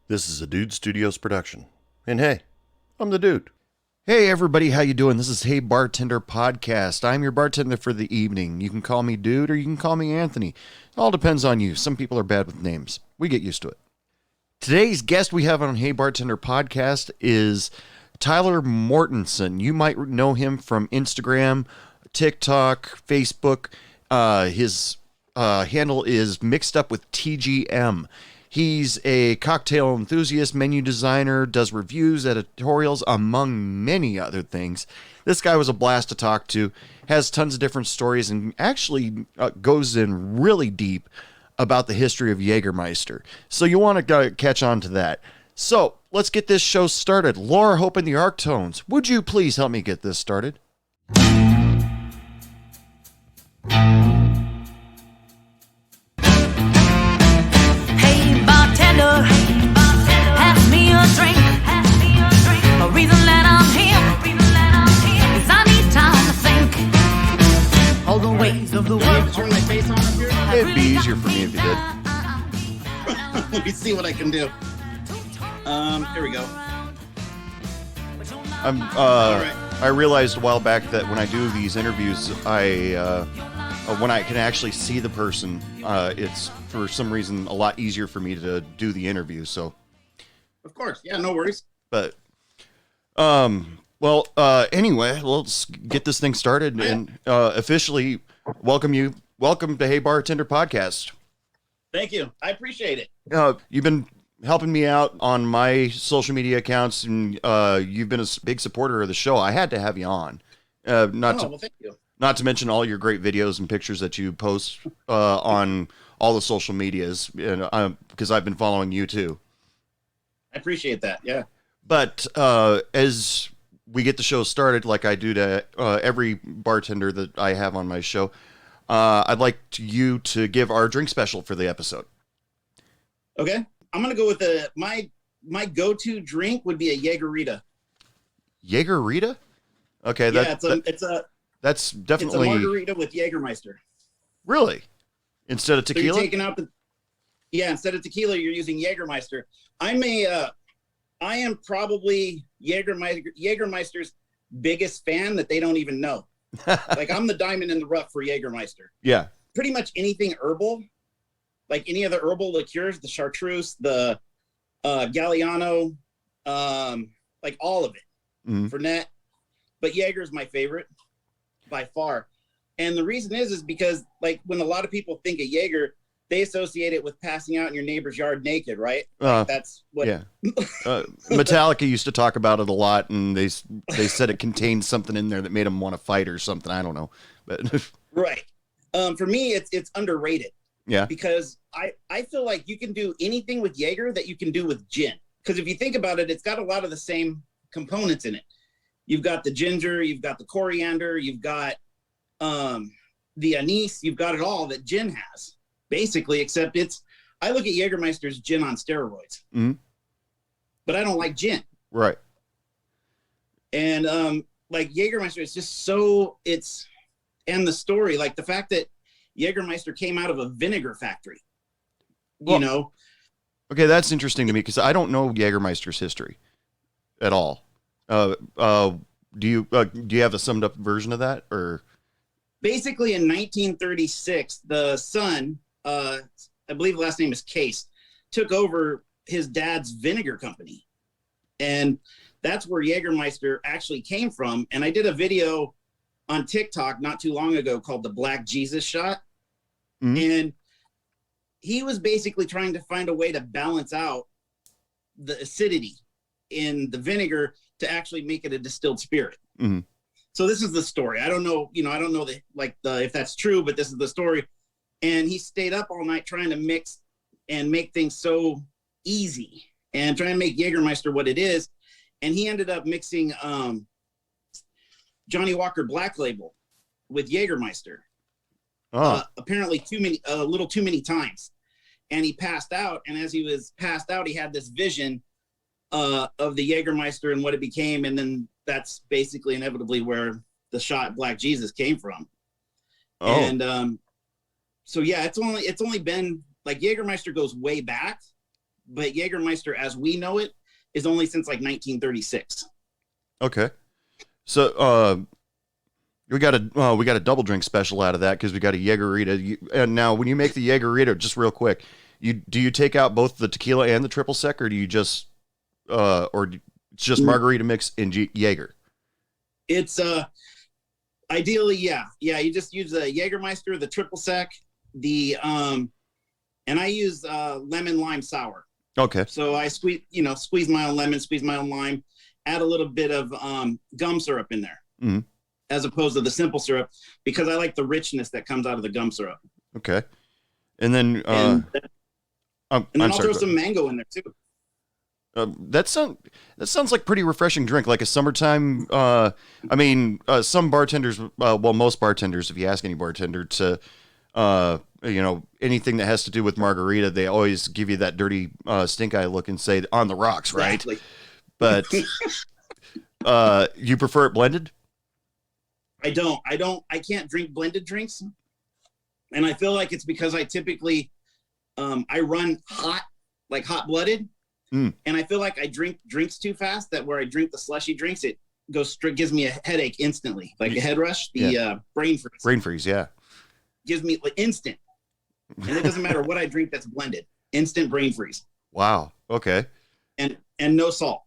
This is a Dude Studios production. And hey, I'm the dude. Hey everybody, how you doing? This is Hey Bartender Podcast. I'm your bartender for the evening. You can call me Dude or you can call me Anthony. It all depends on you. Some people are bad with names. We get used to it. Today's guest we have on Hey Bartender Podcast is Tyler Mortensen. You might know him from Instagram, TikTok, Facebook. His handle is mixed up with TGM. He's a cocktail enthusiast, menu designer, does reviews, editorials, among many other things. This guy was a blast to talk to, has tons of different stories, and actually goes in really deep about the history of Jagermeister. So you want to catch on to that. So let's get this show started. Laura Hope in the Arctones, would you please help me get this started? Pass me a drink. A reason that I'm here is I need time to think. All the ways of the world. Turn my face on up here. It'd be easier for me if you did. Let me see what I can do. Here we go. I realized a while back that when I do these interviews, when I can actually see the person, it's for some reason a lot easier for me to do the interview. So, Of course, yeah, no worries. but, anyway, let's get this thing started and officially welcome to Hey Bartender Podcast. Thank you. I appreciate it. You've been helping me out on my social media accounts, and you've been a big supporter of the show. I had to have you on. Well, thank you. Not to mention all your great videos and pictures that you post on all the social medias, and because I've been following you too. I appreciate that. Yeah. But as we get the show started, like I do to every bartender that I have on my show, I'd like you to give our drink special for the episode. Okay. I'm gonna go with my go-to drink would be a Jagerita. Jagerita? Okay, That's definitely a margarita with Jagermeister. Really? Instead of So tequila? you're taking out instead of tequila, you're using Jagermeister. I am probably Jagermeister's biggest fan that they don't even know. Like I'm the diamond in the rough for Jagermeister. Yeah. Pretty much anything herbal, like any of the herbal liqueurs, the chartreuse, the Galliano, like all of it, Fernet. But Jaeger's my favorite by far. And the reason is because like when a lot of people think of Jaeger, they associate it with passing out in your neighbor's yard naked, right? Like that's what. Yeah. Metallica used to talk about it a lot, and they said it contained something in there that made them want to fight or something. I don't know, but Right. For me, it's underrated. Yeah. Because I feel like you can do anything with Jaeger that you can do with gin. Because if you think about it, it's got a lot of the same components in it. You've got the ginger, you've got the coriander, you've got the anise, you've got it all that gin has, basically, except I look at Jagermeister's gin on steroids. But I don't like gin. Right. And like Jagermeister is just and the story, like the fact that Jagermeister came out of a vinegar factory, Okay, that's interesting to me because I don't know Jagermeister's history at all. Do you have a summed up version of that, or? Basically, in 1936, the son, I believe the last name is Case, took over his dad's vinegar company, and that's where Jagermeister actually came from. And I did a video on TikTok not too long ago called the Black Jesus Shot, and he was basically trying to find a way to balance out the acidity in the vinegar to actually make it a distilled spirit. So this is the story. I don't know, if that's true, but this is the story. And he stayed up all night trying to mix and make things so easy and trying to make Jagermeister what it is. And he ended up mixing Johnny Walker Black Label with Jagermeister. Apparently a little too many times. And he passed out. And as he was passed out, he had this vision of the Jagermeister and what it became. And then that's basically inevitably where the shot Black Jesus came from. And so, yeah, it's only been like Jagermeister goes way back, but Jagermeister, as we know it, is only since like 1936. Okay. So, we got a double drink special out of that because we got a Jagerita. And now, when you make the Jagerita, just real quick, do you take out both the tequila and the triple sec, or do you just it's just margarita mix and Jaeger? It's ideally, yeah. You just use the Jagermeister, the triple sec, the and I use lemon lime sour. Okay. So I squeeze my own lemon, squeeze my own lime, add a little bit of gum syrup in there, as opposed to the simple syrup, because I like the richness that comes out of the gum syrup. Okay. And then I'll throw some mango in there too. That sounds like pretty refreshing drink, like a summertime. Some bartenders, most bartenders, if you ask any bartender to, anything that has to do with margarita, they always give you that dirty stink eye look and say on the rocks, right? Exactly. But you prefer it blended? I can't drink blended drinks, and I feel like it's because I typically I run hot, like hot blooded. And I feel like I drink drinks too fast, that where I drink the slushy drinks, it gives me a headache instantly, like a head rush, brain freeze. Brain freeze, yeah. Gives me like instant. And it doesn't matter what I drink that's blended. Instant brain freeze. Wow. Okay. And no salt.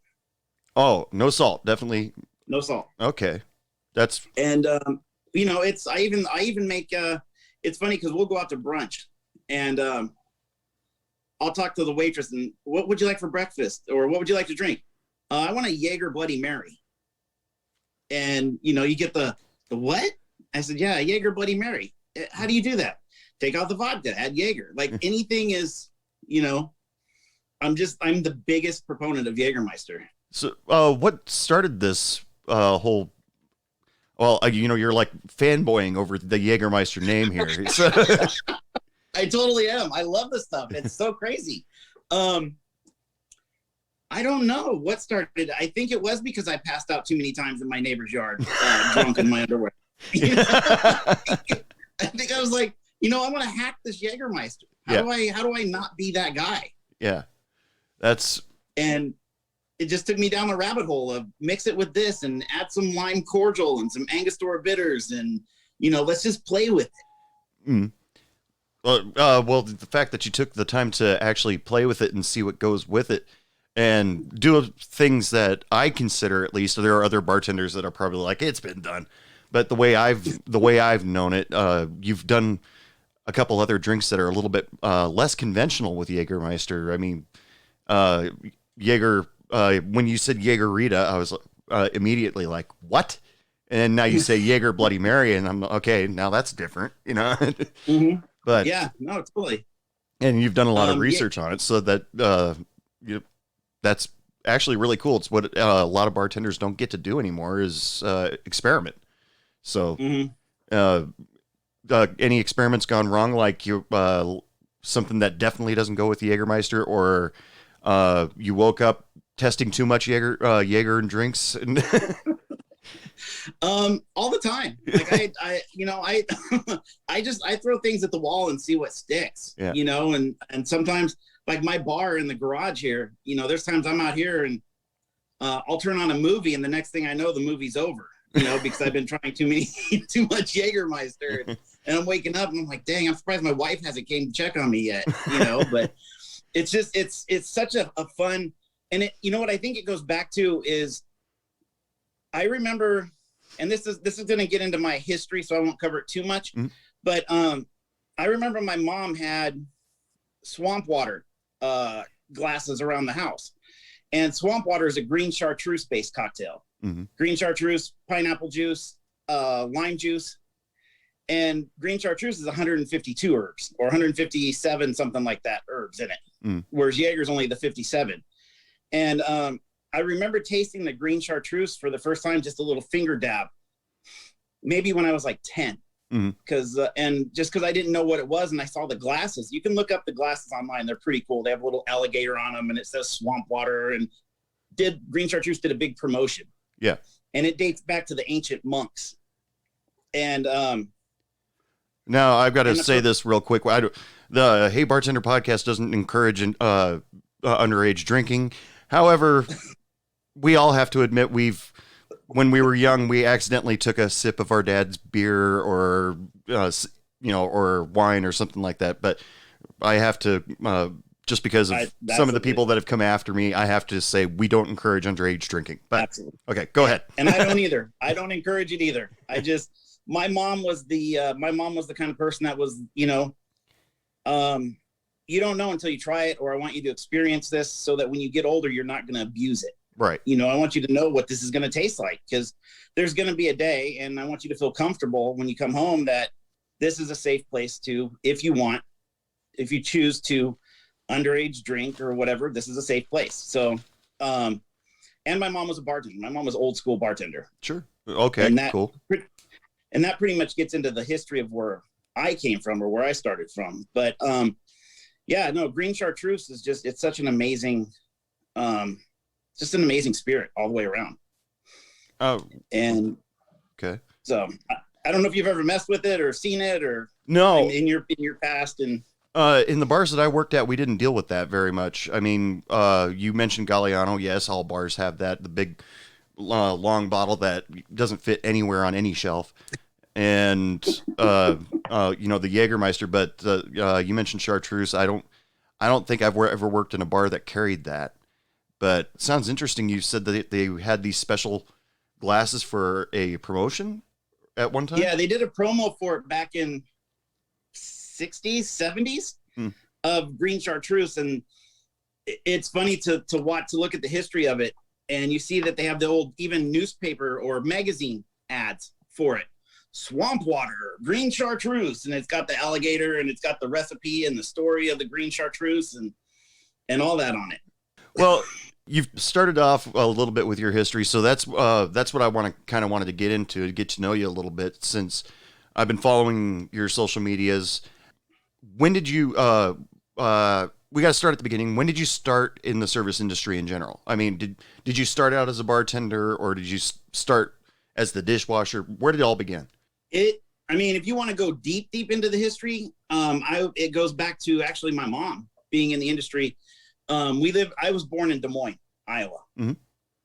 Oh, no salt. Definitely. No salt. Okay. I even make it's funny because we'll go out to brunch and I'll talk to the waitress and what would you like for breakfast? Or what would you like to drink? I want a Jaeger Bloody Mary. And, you get the what? I said, yeah, Jaeger Bloody Mary. How do you do that? Take out the vodka, add Jaeger. Like anything is, I'm the biggest proponent of Jagermeister. So what started this whole, you're like fanboying over the Jagermeister name here. I totally am. I love this stuff. It's so crazy. I don't know what started. I think it was because I passed out too many times in my neighbor's yard, drunk in my underwear. I think I was like, I want to hack this Jagermeister. How do I not be that guy? Yeah. And it just took me down the rabbit hole of mix it with this and add some lime cordial and some Angostura bitters and, let's just play with it. Mm. Well, the fact that you took the time to actually play with it and see what goes with it and do things that I consider, at least, there are other bartenders that are probably like, it's been done. But the way I've known it, you've done a couple other drinks that are a little bit less conventional with Jagermeister. I mean, Jaeger, when you said Jagerita, I was immediately like, what? And now you say Jaeger Bloody Mary, and I'm okay, now that's different, Mm-hmm. But yeah, no, totally. And you've done a lot of research on it, so that that's actually really cool. It's what a lot of bartenders don't get to do anymore is experiment. So, any experiments gone wrong, like something that definitely doesn't go with the Jagermeister, or you woke up testing too much Jaeger and drinks? All the time. Like I throw things at the wall and see what sticks, and sometimes like my bar in the garage here, there's times I'm out here and I'll turn on a movie and the next thing I know, the movie's over, because I've been trying too much Jagermeister and I'm waking up and I'm like, dang, I'm surprised my wife hasn't came to check on me yet, but it's just, it's such a fun, and it, what I think it goes back to is I remember, and this is going to get into my history, so I won't cover it too much. Mm-hmm. But I remember my mom had swamp water glasses around the house, and swamp water is a green chartreuse based cocktail. Mm-hmm. Green chartreuse, pineapple juice, lime juice, and green chartreuse is 152 herbs or 157 something like that herbs in it, whereas Jaeger's only the 57. And I remember tasting the green chartreuse for the first time, just a little finger dab, maybe when I was like 10, because I didn't know what it was. And I saw the glasses. You can look up the glasses online. They're pretty cool. They have a little alligator on them and it says swamp water, and green chartreuse did a big promotion. Yeah. And it dates back to the ancient monks. And now I've got to say this real quick. The Hey Bartender podcast doesn't encourage underage drinking. However, we all have to admit when we were young, we accidentally took a sip of our dad's beer or, or wine or something like that. But I have to, just because of some of the people that have come after me, I have to say we don't encourage underage drinking. But absolutely. Okay, go ahead. And I don't either. I don't encourage it either. My mom was the kind of person that was, you don't know until you try it, or I want you to experience this so that when you get older, you're not going to abuse it. Right. I want you to know what this is going to taste like, because there's going to be a day, and I want you to feel comfortable when you come home that this is a safe place to, if you choose to underage drink or whatever, this is a safe place. So, and my mom was a bartender. My mom was old school bartender. Sure. Okay. Cool. And that pretty much gets into the history of where I came from or where I started from. But green chartreuse is it's such an amazing, just an amazing spirit all the way around. Oh, and okay. So I don't know if you've ever messed with it or seen it or no in your past. And in the bars that I worked at, we didn't deal with that very much. I mean, you mentioned Galliano. Yes, all bars have that, the big long bottle that doesn't fit anywhere on any shelf. And the Jagermeister, but you mentioned chartreuse. I don't think I've ever worked in a bar that carried that. But it sounds interesting. You said that they had these special glasses for a promotion at one time? Yeah, they did a promo for it back in 60s, 70s of green chartreuse. And it's funny to look at the history of it. And you see that they have the old even newspaper or magazine ads for it. Swamp water, green chartreuse. And it's got the alligator and it's got the recipe and the story of the green chartreuse and all that on it. Well, you've started off a little bit with your history, so that's what I wanted to get into, to get to know you a little bit, since I've been following your social medias. When did you? We got to start at the beginning. When did you start in the service industry in general? I mean, did you start out as a bartender, or did you start as the dishwasher? Where did it all begin? If you want to go deep into the history, it goes back to actually my mom being in the industry. I was born in Des Moines, Iowa. Mm-hmm.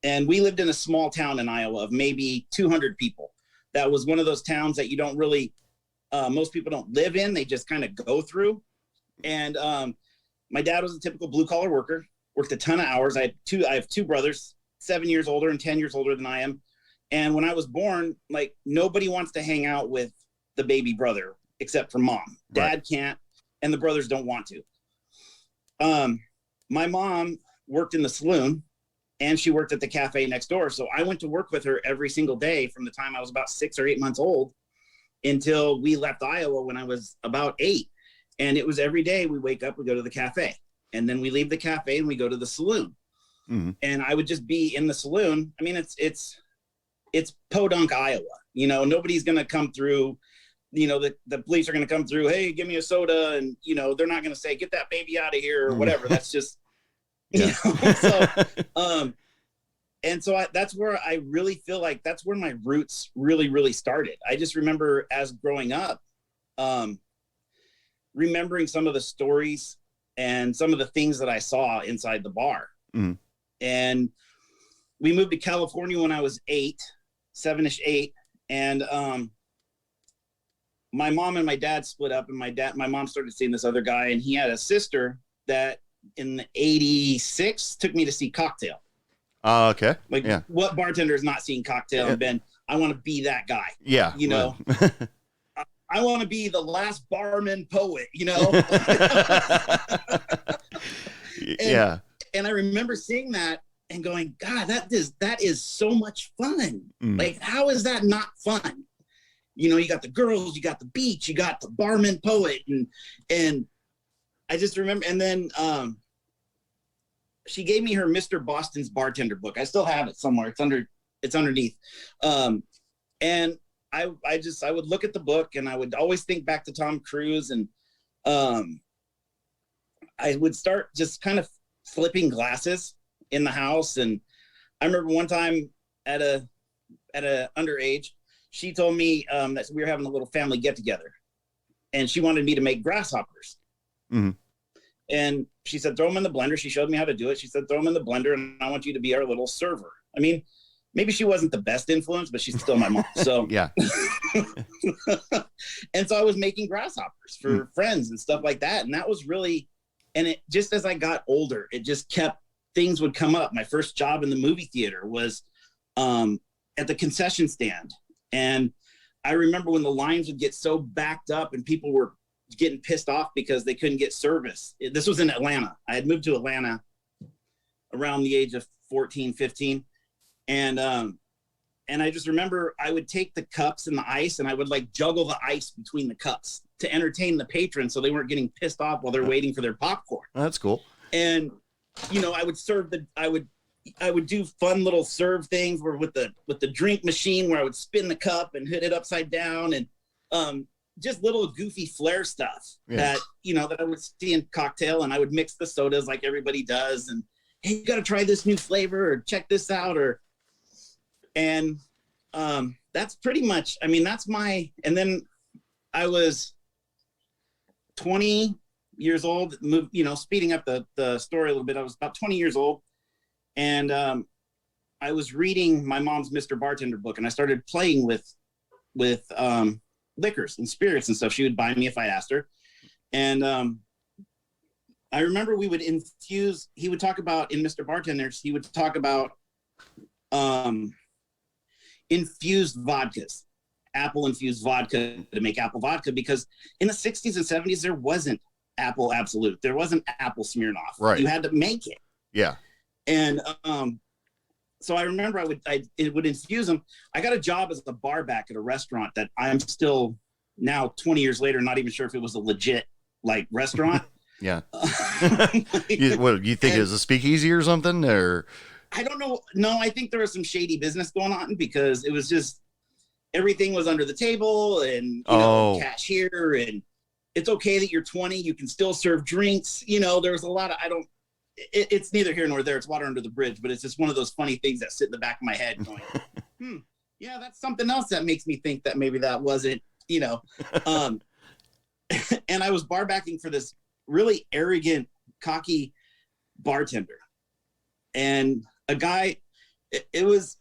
And we lived in a small town in Iowa of maybe 200 people. That was one of those towns that you don't really, most people don't live in. They just kind of go through. And my dad was a typical blue collar worker, worked a ton of hours. I have two brothers, 7 years older and 10 years older than I am. And when I was born, like, nobody wants to hang out with the baby brother except for mom. Dad right. can't, and the brothers don't want to. My mom worked in the saloon and she worked at the cafe next door. So I went to work with her every single day from the time I was about 6 or 8 months old until we left Iowa when I was about 8. And it was every day we wake up, we go to the cafe, and then we leave the cafe and we go to the saloon. Mm-hmm. And I would just be in the saloon. I mean, it's Podunk, Iowa. Nobody's going to come through. The police are going to come through. Hey, give me a soda. And, they're not going to say, get that baby out of here or whatever. That's just, that's where I really feel like that's where my roots really, really started. I just remember as growing up, remembering some of the stories and some of the things that I saw inside the bar. Mm. And we moved to California when I was 7-ish, 8. And, my mom and my dad split up, and my mom started seeing this other guy, and he had a sister that in 86 took me to see Cocktail. Okay. Like, yeah. What bartender is not seeing Cocktail and been, I want to be that guy. Yeah. I want to be the last barman poet, Yeah. And I remember seeing that and going, God, that is so much fun. Mm. Like, how is that not fun? You got the girls, you got the beach, you got the barman poet, and I just remember. And then she gave me her Mr. Boston's bartender book. I still have it somewhere. It's underneath. And I would look at the book, and I would always think back to Tom Cruise, and I would start just kind of flipping glasses in the house. And I remember one time at a underage, she told me that we were having a little family get together, and she wanted me to make grasshoppers. Mm-hmm. And she said, throw them in the blender. She showed me how to do it. She said, throw them in the blender, and I want you to be our little server. I mean, maybe she wasn't the best influence, but she's still my mom. So Yeah. And so I was making grasshoppers for friends and stuff like that. And that was really, and it just, as I got older, it just kept, things would come up. My first job in the movie theater was at the concession stand. And I remember when the lines would get so backed up and people were getting pissed off because they couldn't get service. This was in Atlanta. I had moved to Atlanta around the age of 14, 15. And I just remember I would take the cups and the ice and I would like juggle the ice between the cups to entertain the patrons so they weren't getting pissed off while they're waiting for their popcorn. That's cool. And, you know, I would serve I would do fun little serve things where with the drink machine where I would spin the cup and hit it upside down, and just little goofy flair stuff that, you know, that I would see in cocktail, and I would mix the sodas like everybody does. And, hey, you got to try this new flavor, or check this out, and that's pretty much, I mean, that's and then I was 20 years old, you know, speeding up the story a little bit. I was about 20 years old, and I was reading my mom's Mr. Bartender book, and I started playing with liquors and spirits and stuff. She would buy me if I asked her. And I remember we would infuse, he would talk about, in Mr. Bartenders, he would talk about infused vodkas, apple infused vodka, to make apple vodka, because in the 60s and 70s there wasn't apple Absolute, there wasn't apple Smirnoff, right? You had to make it. Yeah. And so I remember it would infuse them. I got a job as a bar back at a restaurant that I'm still now 20 years later not even sure if it was a legit like restaurant. Yeah. What you think, is a speakeasy or something, or? I don't know. No, I think there was some shady business going on, because it was just, everything was under the table, and, you know, cashier, and it's okay that you're 20, you can still serve drinks. You know, there was a lot of, it's neither here nor there. It's water under the bridge, but it's just one of those funny things that sit in the back of my head going, yeah, that's something else that makes me think that maybe that wasn't, you know. And I was bar backing for this really arrogant, cocky bartender. And a guy, it was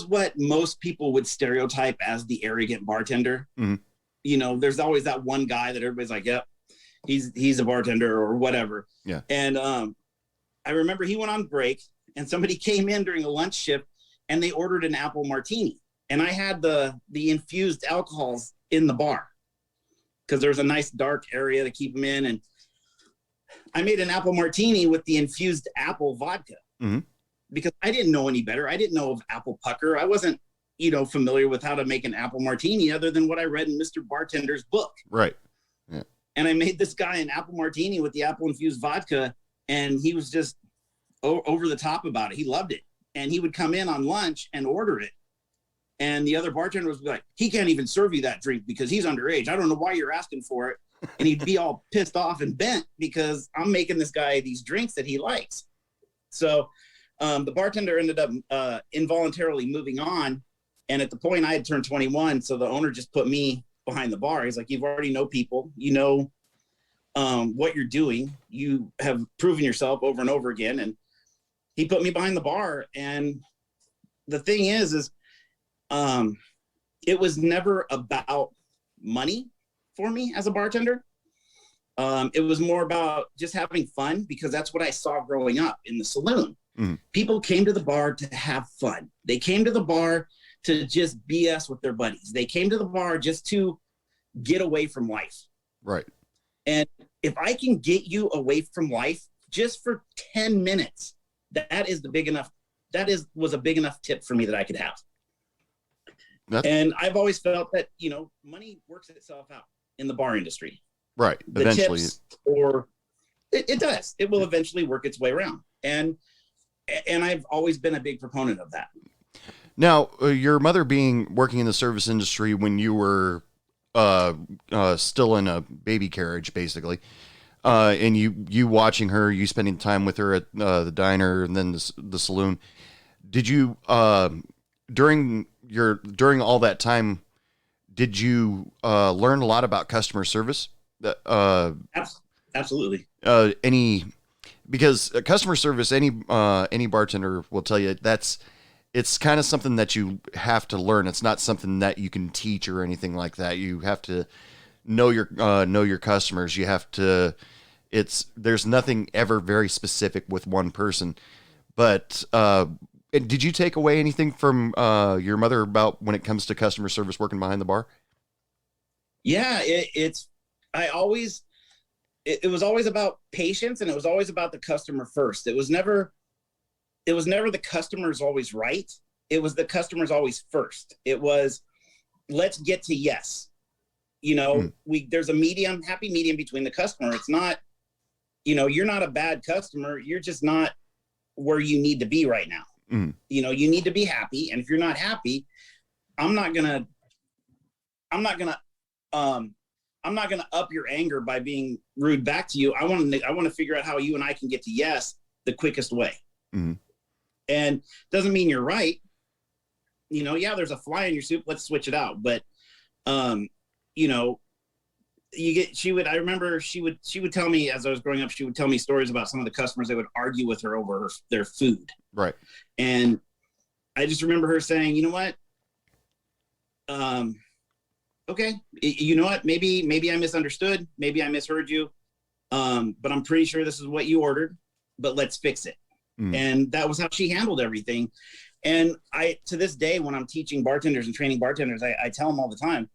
what most people would stereotype as the arrogant bartender. Mm-hmm. You know, there's always that one guy that everybody's like, yep, he's a bartender or whatever. Yeah. And I remember he went on break, and somebody came in during a lunch shift, and they ordered an apple martini. And I had the infused alcohols in the bar, because there's a nice dark area to keep them in. And I made an apple martini with the infused apple vodka. Mm-hmm. Because I didn't know any better. I didn't know of apple pucker. I wasn't, you know, familiar with how to make an apple martini other than what I read in Mr. Bartender's book. Right. Yeah. And I made this guy an apple martini with the apple infused vodka, and he was just over the top about it. He loved it. And he would come in on lunch and order it. And the other bartenders would be like, he can't even serve you that drink because he's underage. I don't know why you're asking for it. And he'd be all pissed off and bent because I'm making this guy these drinks that he likes. So the bartender ended up involuntarily moving on. And at the point I had turned 21, so the owner just put me behind the bar. He's like, you've already know people, you know what you're doing. You have proven yourself over and over again. And he put me behind the bar. And the thing is it was never about money for me as a bartender. It was more about just having fun, because that's what I saw growing up in the saloon. Mm. People came to the bar to have fun. They came to the bar to just BS with their buddies. They came to the bar just to get away from life. Right. And if I can get you away from life just for 10 minutes, that was a big enough tip for me that I could have. And I've always felt that, you know, money works itself out in the bar industry. Right. The eventually. Tips, or it does. It will eventually work its way around. And I've always been a big proponent of that. Now, your mother working in the service industry when you were still in a baby carriage, basically, and you watching her, you spending time with her at the diner and then the saloon. Did you during all that time, did you learn a lot about customer service? Absolutely. Any because customer service, any bartender will tell you it's kind of something that you have to learn. It's not something that you can teach or anything like that. You have to know your customers. You have to. There's nothing ever very specific with one person. But did you take away anything from your mother about when it comes to customer service working behind the bar? Yeah, I always, it was always about patience, and it was always about the customer first. It was never the customer's always right. It was the customer's always first. It was, let's get to yes. There's a happy medium between the customer. It's not, you're not a bad customer. You're just not where you need to be right now. You need to be happy. And if you're not happy, I'm not gonna up your anger by being rude back to you. I want to figure out how you and I can get to yes the quickest way. And doesn't mean you're right. Yeah, there's a fly in your soup. Let's switch it out. But, I remember she would tell me as I was growing up, she would tell me stories about some of the customers that would argue with her over their food. Right. And I just remember her saying, you know what? Okay. You know what? Maybe I misunderstood. Maybe I misheard you. But I'm pretty sure this is what you ordered, but let's fix it. And that was how she handled everything. And to this day, when I'm teaching bartenders and training bartenders, I tell them all the time,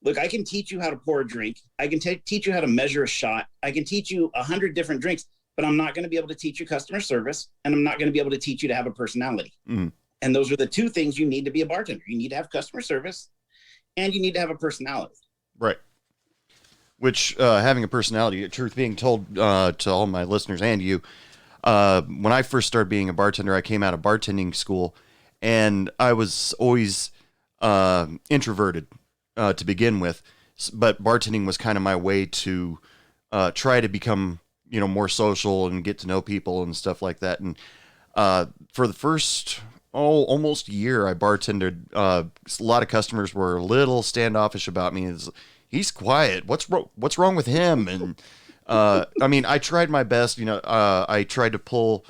look, I can teach you how to pour a drink. I can teach you how to measure a shot. I can teach you 100 different drinks, but I'm not going to be able to teach you customer service, and I'm not going to be able to teach you to have a personality. And those are the two things you need to be a bartender. You need to have customer service, and you need to have a personality. Right. Which, having a personality, truth being told, to all my listeners and you, when I first started being a bartender, I came out of bartending school, and I was always introverted to begin with, but bartending was kind of my way to try to become, more social and get to know people and stuff like that. And for the first almost year I bartended, a lot of customers were a little standoffish about me. He's quiet. What's wrong with him? And I tried my best. I tried to pull,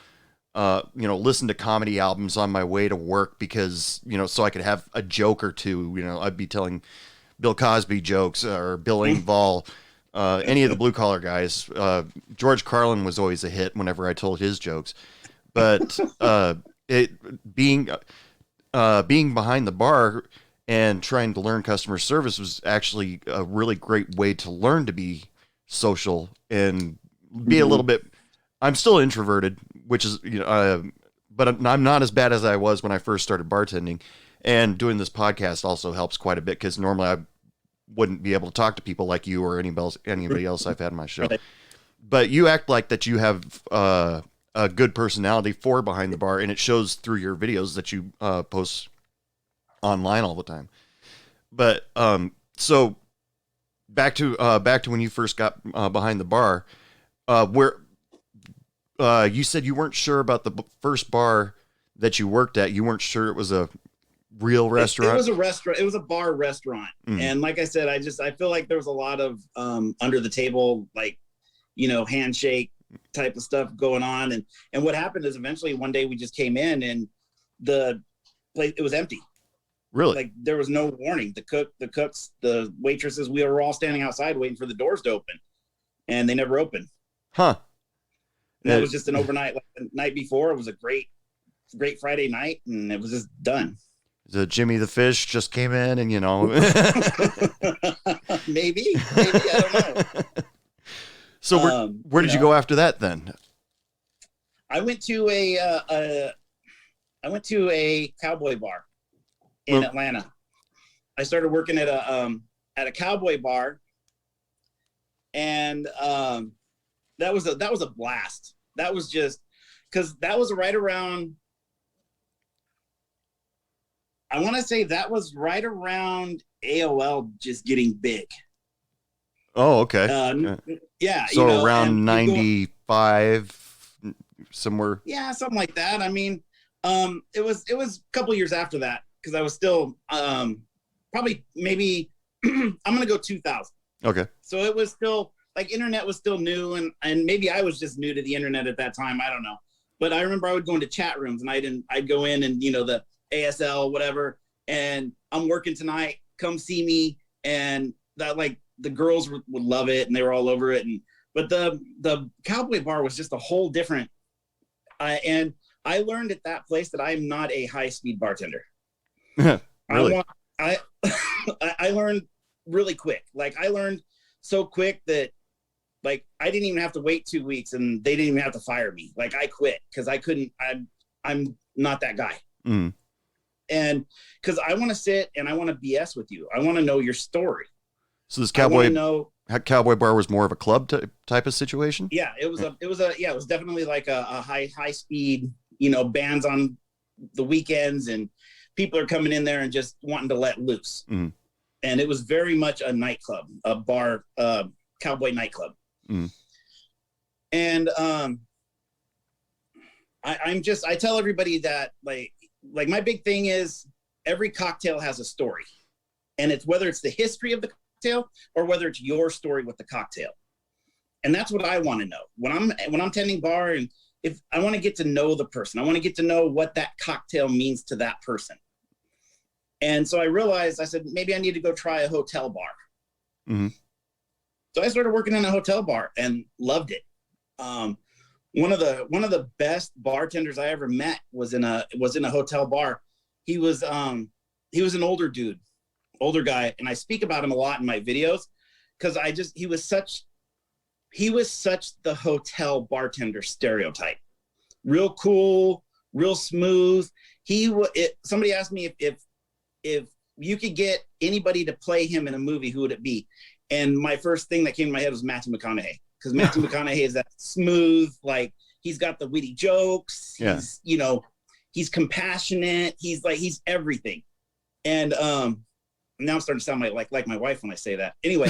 listen to comedy albums on my way to work because, so I could have a joke or two. I'd be telling Bill Cosby jokes or Bill Engvall, any of the blue collar guys. George Carlin was always a hit whenever I told his jokes. But being behind the bar and trying to learn customer service was actually a really great way to learn to be social and be a little bit. I'm still introverted, which is, but I'm not as bad as I was when I first started bartending. And doing this podcast also helps quite a bit because normally I wouldn't be able to talk to people like you or anybody else I've had on my show. But you act like that you have a good personality for behind the bar, and it shows through your videos that you post online all the time. But so back to when you first got behind the bar, where you said you weren't sure about the first bar that you worked at. You weren't sure it was a real restaurant. It was a restaurant. It was a bar restaurant. And like I said, I feel like there was a lot of under the table, like, handshake type of stuff going on. And what happened is eventually one day we just came in and the place, it was empty. Really? Like there was no warning. The cooks, the waitresses, we were all standing outside waiting for the doors to open, and they never opened. Huh. And that was just an overnight. Like the night before, it was a great Friday night, and it was just done. The Jimmy the Fish just came in, and maybe I don't know. So where did you go after that then? I went to a Cowboy Bar in Atlanta. I started working at a Cowboy Bar, and that was a blast. That was just because that was right around. I want to say that was right around AOL just getting big. Oh, okay. Yeah. So around 95, somewhere. Yeah, something like that. I mean, it was a couple years after that because I was still probably maybe I'm gonna go 2000. Okay. So it was still like internet was still new, and maybe I was just new to the internet at that time. I don't know. But I remember I would go into chat rooms and I'd go in and, the ASL, whatever, and I'm working tonight, come see me. And that, like, the girls would love it and they were all over it. But the Cowboy Bar was just a whole different, and I learned at that place that I'm not a high-speed bartender. Really? I learned really quick. Like, I learned so quick that, like, I didn't even have to wait 2 weeks and they didn't even have to fire me. Like, I quit because I'm not that guy. Mm. And because I want to sit and I want to BS with you. I want to know your story. So this Cowboy Bar was more of a club type of situation? Yeah, it was definitely like a high speed, bands on the weekends, and people are coming in there and just wanting to let loose. Mm. And it was very much a nightclub, a bar, cowboy nightclub. Mm. And I tell everybody that like my big thing is every cocktail has a story, and it's whether it's the history of the cocktail or whether it's your story with the cocktail. And that's what I want to know when I'm tending bar, and if I want to get to know the person, I want to get to know what that cocktail means to that person. And so I realized, I said, maybe I need to go try a hotel bar. Mm-hmm. So I started working in a hotel bar and loved it. One of the best bartenders I ever met was in a hotel bar. He was an older guy, and I speak about him a lot in my videos because he was such the hotel bartender stereotype. Real cool, real smooth. Somebody asked me if you could get anybody to play him in a movie, who would it be? And my first thing that came to my head was Matthew McConaughey. Because Matthew McConaughey is that smooth, like, he's got the witty jokes. Yeah. He's compassionate. He's everything. And now I'm starting to sound like my wife when I say that. Anyway,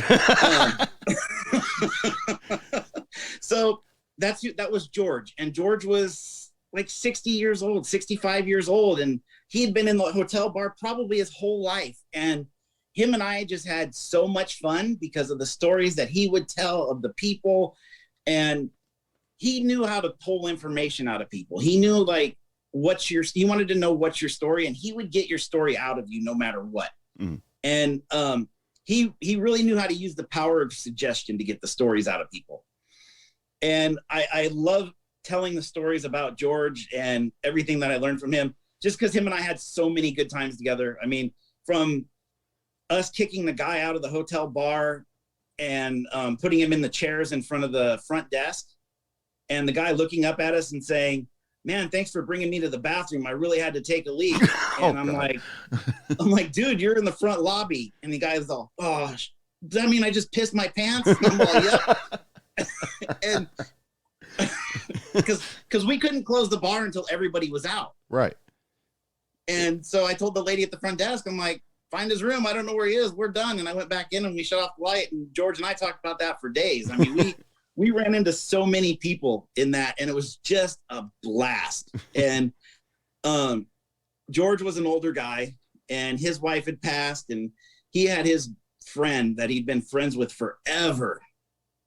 so that was George, and George was like 60 years old, 65 years old, and he had been in the hotel bar probably his whole life. And him and I just had so much fun because of the stories that he would tell of the people. And he knew how to pull information out of people. He knew, like, he wanted to know what's your story, and he would get your story out of you no matter what. Mm. And he really knew how to use the power of suggestion to get the stories out of people. And I love telling the stories about George and everything that I learned from him, just because him and I had so many good times together. I mean, from us kicking the guy out of the hotel bar and putting him in the chairs in front of the front desk, and the guy looking up at us and saying, "Man, thanks for bringing me to the bathroom. I really had to take a leak." And I'm like, "Dude, you're in the front lobby." And the guy's all, "Oh, does that mean I just pissed my pants?" And I'm like, "Yep." And because we couldn't close the bar until everybody was out. Right. And so I told the lady at the front desk, I'm like, "Find his room. I don't know where he is. We're done." And I went back in and we shut off the light. And George and I talked about that for days. I mean, we ran into so many people in that, and it was just a blast. And George was an older guy, and his wife had passed, and he had his friend that he'd been friends with forever,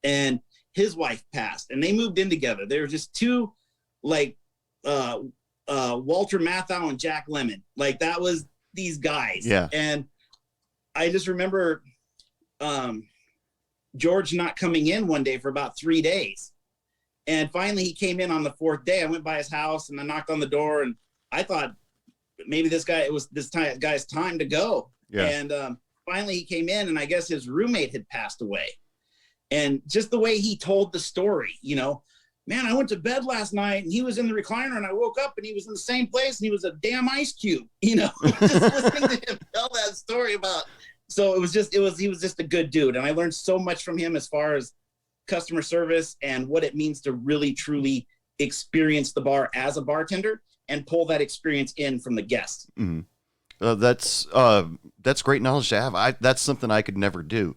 and his wife passed, and they moved in together. They were just two, like, Walter Matthau and Jack Lemmon. Like, that was these guys. Yeah. And I just remember George not coming in one day for about 3 days. And finally he came in on the fourth day. I went by his house and I knocked on the door, and I thought maybe it was this guy's time to go. Yeah. And finally he came in, and I guess his roommate had passed away. And just the way he told the story, "Man, I went to bed last night and he was in the recliner, and I woke up and he was in the same place and he was a damn ice cube," just listening to him tell that story about. So he was just a good dude. And I learned so much from him as far as customer service and what it means to really, truly experience the bar as a bartender and pull that experience in from the guests. Mm-hmm. That's great knowledge to have. That's something I could never do.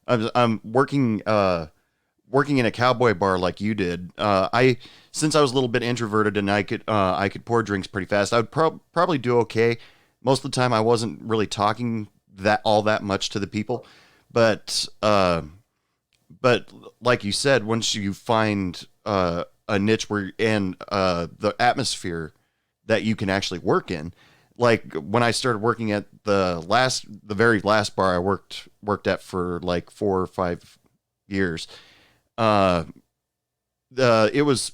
I'm working in a cowboy bar like you did. Since I was a little bit introverted and I could pour drinks pretty fast, I would probably do okay. Most of the time I wasn't really talking all that much to the people, but But like you said, once you find a niche and the atmosphere that you can actually work in, like when I started working at the very last bar I worked at for like 4 or 5 years, it was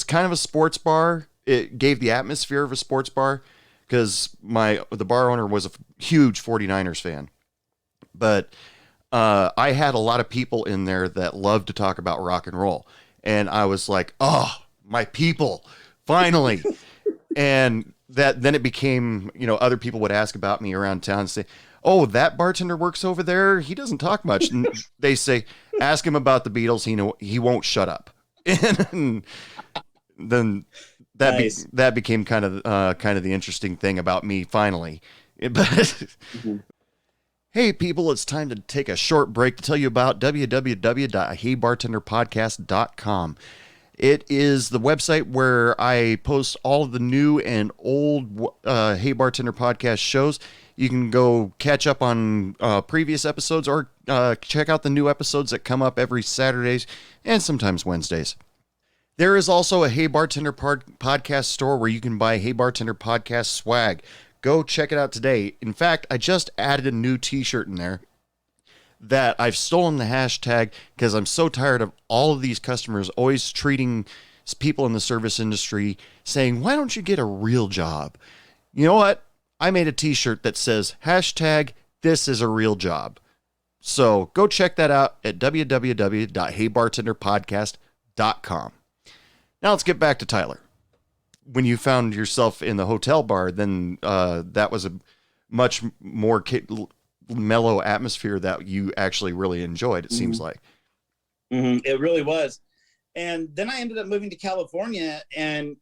kind of a sports bar. It gave the atmosphere of a sports bar because the bar owner was a huge 49ers fan, but I had a lot of people in there that loved to talk about rock and roll, and I was like, oh, my people, finally. And then it became, other people would ask about me around town and say, oh, that bartender works over there. He doesn't talk much. And they say, ask him about the Beatles. He won't shut up. And then Nice. that became kind of the interesting thing about me finally. But Mm-hmm. hey, people, it's time to take a short break to tell you about www.heybartenderpodcast.com. It is the website where I post all of the new and old Hey Bartender podcast shows. You can go catch up on previous episodes or check out the new episodes that come up every Saturdays and sometimes Wednesdays. There is also a Hey Bartender podcast store where you can buy Hey Bartender podcast swag. Go check it out today. In fact, I just added a new t-shirt in there that I've stolen the hashtag because I'm so tired of all of these customers always treating people in the service industry saying, why don't you get a real job? You know what? I made a t-shirt that says hashtag this is a real job. So go check that out at www.heybartenderpodcast.com. Now let's get back to Tyler. When you found yourself in the hotel bar, then that was a much more mellow atmosphere that you actually really enjoyed, it seems like. Mm-hmm. It really was. And then I ended up moving to California, and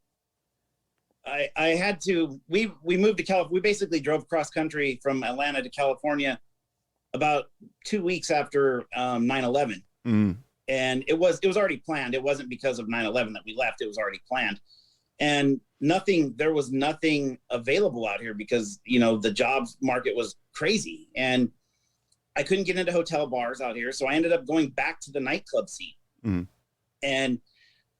I had to, we moved to California. We basically drove cross country from Atlanta to California about 2 weeks after 9/11. And it was already planned. It wasn't because of 9/11 that we left. It was already planned. And there was nothing available out here because, the jobs market was crazy, and I couldn't get into hotel bars out here. So I ended up going back to the nightclub scene. And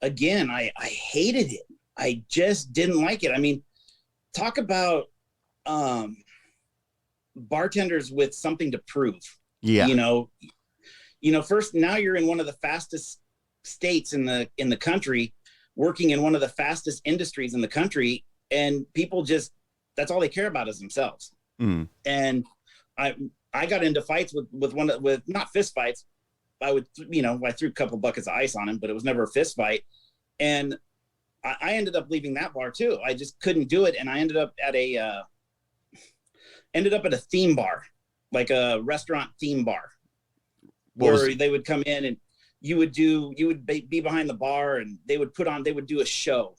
again, I hated it. I just didn't like it. I mean, talk about bartenders with something to prove. Yeah. First, now you're in one of the fastest states in the country, working in one of the fastest industries in the country, and people that's all they care about is themselves. And I got into fights with not fist fights. I threw a couple buckets of ice on him, but it was never a fist fight. And I ended up leaving that bar too. I just couldn't do it. And I ended up at a theme bar, like a restaurant theme bar, where they would come in and you would be behind the bar, and they would do a show.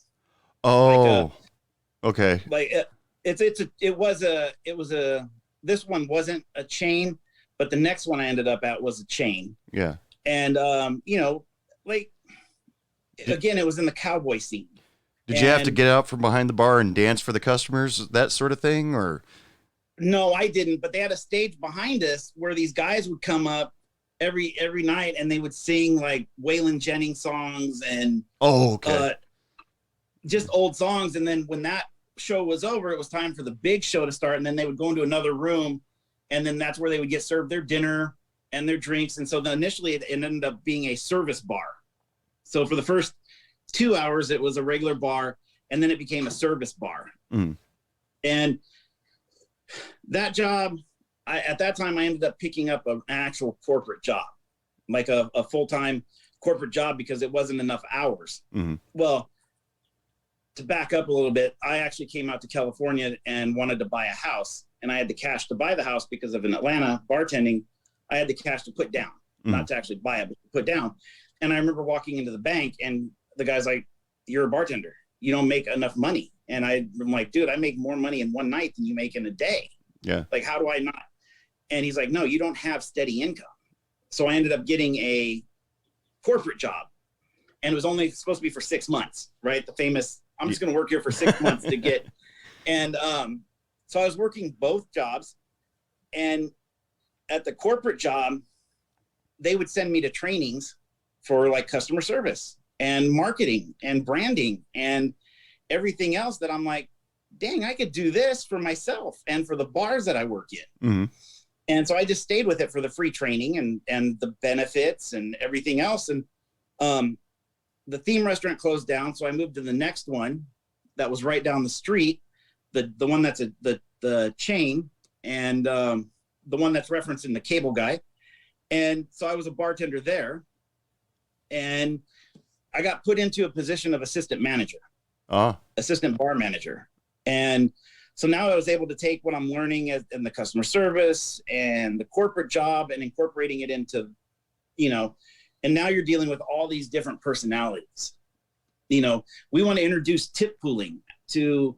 Oh, okay. Like this one wasn't a chain, but the next one I ended up at was a chain. Yeah. And, again, it was in the cowboy scene. Did you have to get out from behind the bar and dance for the customers, that sort of thing, or? No, I didn't, but they had a stage behind us where these guys would come up every night, and they would sing like Waylon Jennings songs and just old songs. And then when that show was over, it was time for the big show to start, and then they would go into another room, and then that's where they would get served their dinner and their drinks. And so initially it ended up being a service bar. So for the first 2 hours it was a regular bar, and then it became a service bar. And that job, at that time I ended up picking up an actual corporate job, like a full-time corporate job, because it wasn't enough hours. Well, to back up a little bit, I actually came out to California and wanted to buy a house, and I had the cash to buy the house because of in Atlanta bartending. I had the cash to put down, not to actually buy it, but to put down. And I remember walking into the bank, and the guy's like, "You're a bartender. You don't make enough money." And I'm like, "Dude, I make more money in one night than you make in a day. Yeah. Like, how do I not?" And he's like, "No, you don't have steady income." So I ended up getting a corporate job, and it was only supposed to be for 6 months, right? The famous, I'm just going to work here for 6 months to get. And so I was working both jobs, and at the corporate job, they would send me to trainings for like customer service and marketing and branding and everything else that I'm like, dang, I could do this for myself and for the bars that I work in. Mm-hmm. And so I just stayed with it for the free training and the benefits and everything else. And the theme restaurant closed down. So I moved to the next one that was right down the street, the one that's the chain, and the one that's referenced in the Cable Guy. And so I was a bartender there, and I got put into a position of assistant manager, assistant bar manager. And so now I was able to take what I'm learning in the customer service and the corporate job and incorporating it into, and now you're dealing with all these different personalities. We want to introduce tip pooling to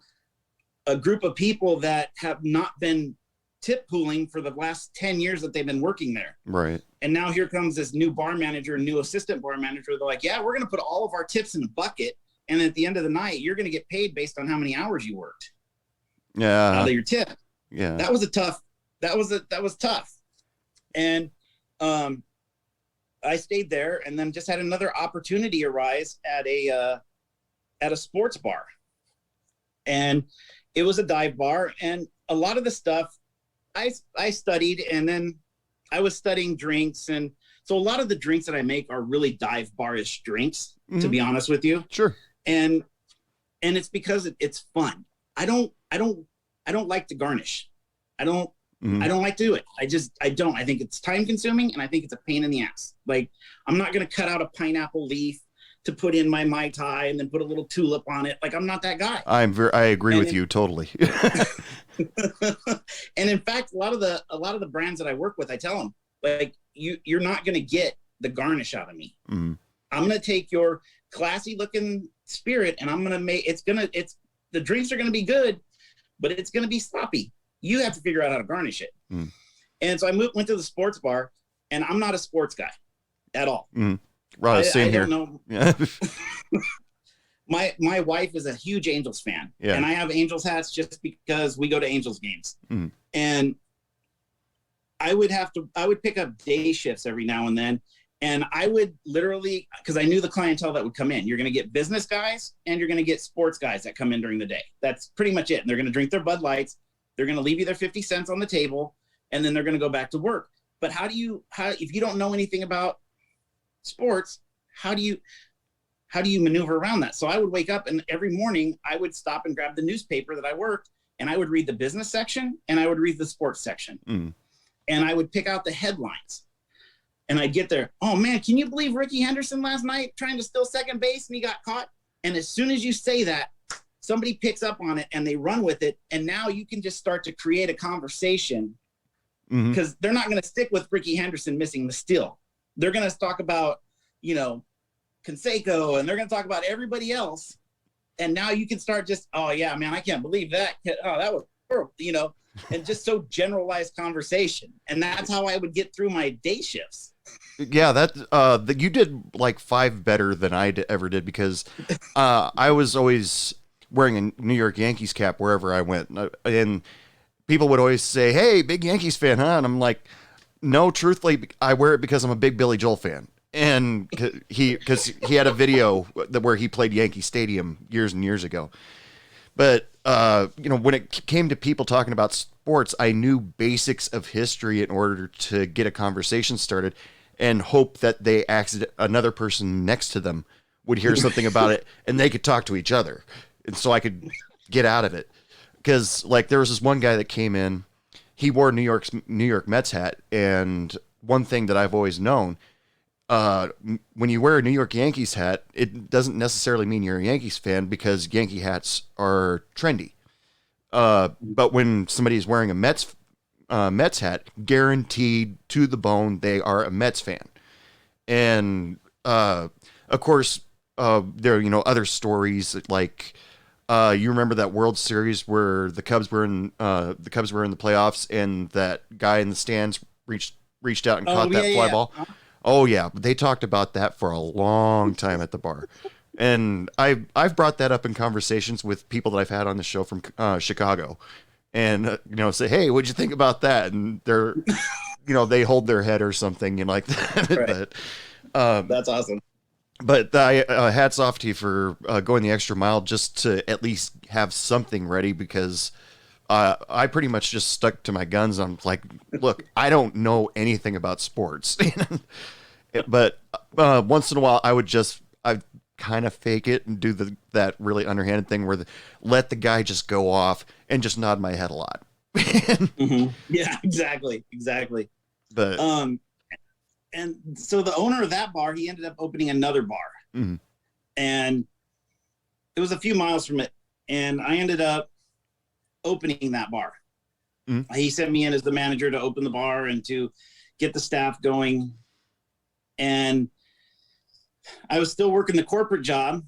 a group of people that have not been tip pooling for the last 10 years that they've been working there. Right. And now here comes this new bar manager, new assistant bar manager. They're like, yeah, we're going to put all of our tips in a bucket. And at the end of the night, you're going to get paid based on how many hours you worked. Yeah. Out of your tip. Yeah. That was tough. And I stayed there and then just had another opportunity arise at a sports bar. And it was a dive bar. And a lot of the stuff I studied, and then I was studying drinks. And so a lot of the drinks that I make are really dive bar-ish drinks, to be honest with you. Sure. And it's because it's fun. I don't like to garnish. I don't like to do it. I don't. I think it's time consuming, and I think it's a pain in the ass. Like, I'm not going to cut out a pineapple leaf to put in my Mai Tai and then put a little tulip on it. Like, I'm not that guy. I agree with you totally. And in fact, a lot of the brands that I work with, I tell them, like, you're not going to get the garnish out of me. Mm-hmm. I'm going to take your classy looking spirit and I'm going to make, the drinks are going to be good, but it's going to be sloppy. You have to figure out how to garnish it. Mm. And so I went to the sports bar, and I'm not a sports guy at all. Mm. Right, same here. Don't know. Yeah. My wife is a huge Angels fan, and I have Angels hats just because we go to Angels games. Mm. And I would pick up day shifts every now and then, and I would literally, because I knew the clientele that would come in. You're going to get business guys, and you're going to get sports guys that come in during the day. That's pretty much it. And they're going to drink their Bud Lights. They're going to leave you their 50 cents on the table, and then they're going to go back to work. But if you don't know anything about sports, how do you maneuver around that? So I would wake up, and every morning I would stop and grab the newspaper that I worked, and I would read the business section and I would read the sports section. Mm. And I would pick out the headlines. And I'd get there, oh man, can you believe Ricky Henderson last night trying to steal second base and he got caught? And as soon as you say that, somebody picks up on it and they run with it. And now you can just start to create a conversation, because they're not going to stick with Ricky Henderson missing the steal. They're going to talk about, Canseco, and they're going to talk about everybody else. And now you can start just, oh yeah, man, I can't believe that. Oh, that was horrible, and just so generalized conversation. And that's how I would get through my day shifts. Yeah, that you did like 5 better than I ever did, because I was always wearing a New York Yankees cap wherever I went. And people would always say, hey, big Yankees fan, huh? And I'm like, no, truthfully, I wear it because I'm a big Billy Joel fan. And because he had a video where he played Yankee Stadium years and years ago. But, when it came to people talking about sports, I knew basics of history in order to get a conversation started and hope that another person next to them would hear something about it and they could talk to each other. And so I could get out of it. Because, like, there was this one guy that came in, he wore a New York Mets hat, and one thing that I've always known, when you wear a New York Yankees hat, it doesn't necessarily mean you're a Yankees fan, because Yankee hats are trendy. But when somebody's wearing a Mets hat, guaranteed to the bone, they are a Mets fan. And of course, there are other stories like you remember that World Series where the Cubs were in the playoffs, and that guy in the stands reached out and caught that fly ball. Oh yeah, they talked about that for a long time at the bar. And I've brought that up in conversations with people that I've had on the show from Chicago, and say, hey, what'd you think about that? And they're they hold their head or something, like that. Right. But That's awesome. But hats off to you for going the extra mile just to at least have something ready, because I pretty much just stuck to my guns. I'm like, look, I don't know anything about sports, but once in a while I kind of fake it and do that really underhanded thing where let the guy just go off and just nod my head a lot. Mm-hmm. Yeah, exactly. But And so the owner of that bar, he ended up opening another bar. mm-hmm. And it was a few miles from it. And I ended up opening that bar. Mm-hmm. He sent me in as the manager to open the bar and to get the staff going. And I was still working the corporate job.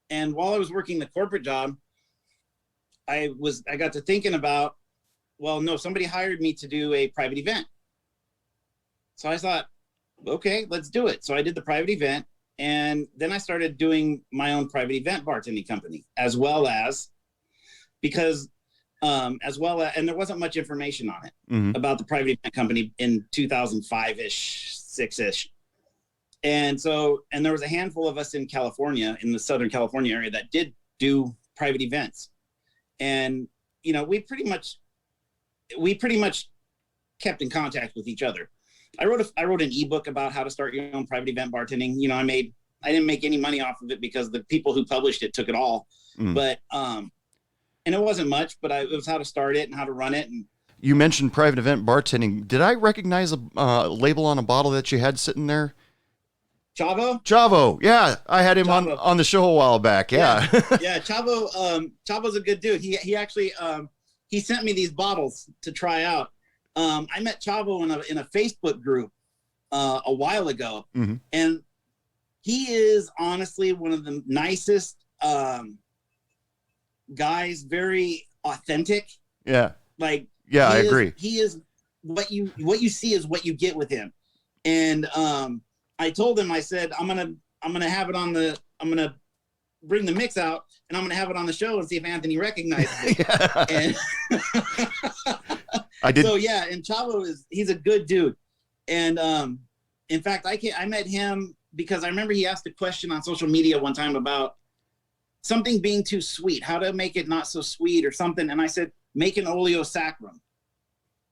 And while I was working the corporate job, I got to thinking about, well, no, somebody hired me to do a private event. So I thought, okay, let's do it. So I did the private event, and then I started doing my own private event bartending company, and there wasn't much information on it Mm-hmm. about the private event company in 2005-ish, 6-ish. And there was a handful of us in California, in the Southern California area, that did do private events. And, we pretty much kept in contact with each other. I wrote an ebook about how to start your own private event bartending. I didn't make any money off of it because the people who published it took it all. But and it wasn't much, but it was how to start it and how to run it. And you mentioned private event bartending. Did I recognize a label on a bottle that you had sitting there? Chavo, yeah, I had him on the show a while back. Yeah. Yeah, Chavo's a good dude. He actually he sent me these bottles to try out. I met Chavo in a Facebook group a while ago, mm-hmm. and he is honestly one of the nicest guys. Very authentic. Yeah. I agree. He is what you see is what you get with him. And I told him, I said, I'm gonna have it on I'm gonna bring the mix out, and I'm gonna have it on the show and see if Anthony recognizes it. Yeah. And I did. So yeah, and Chavo he's a good dude. And in fact, I met him because I remember he asked a question on social media one time about something being too sweet, how to make it not so sweet or something. And I said, make an oleo saccharum.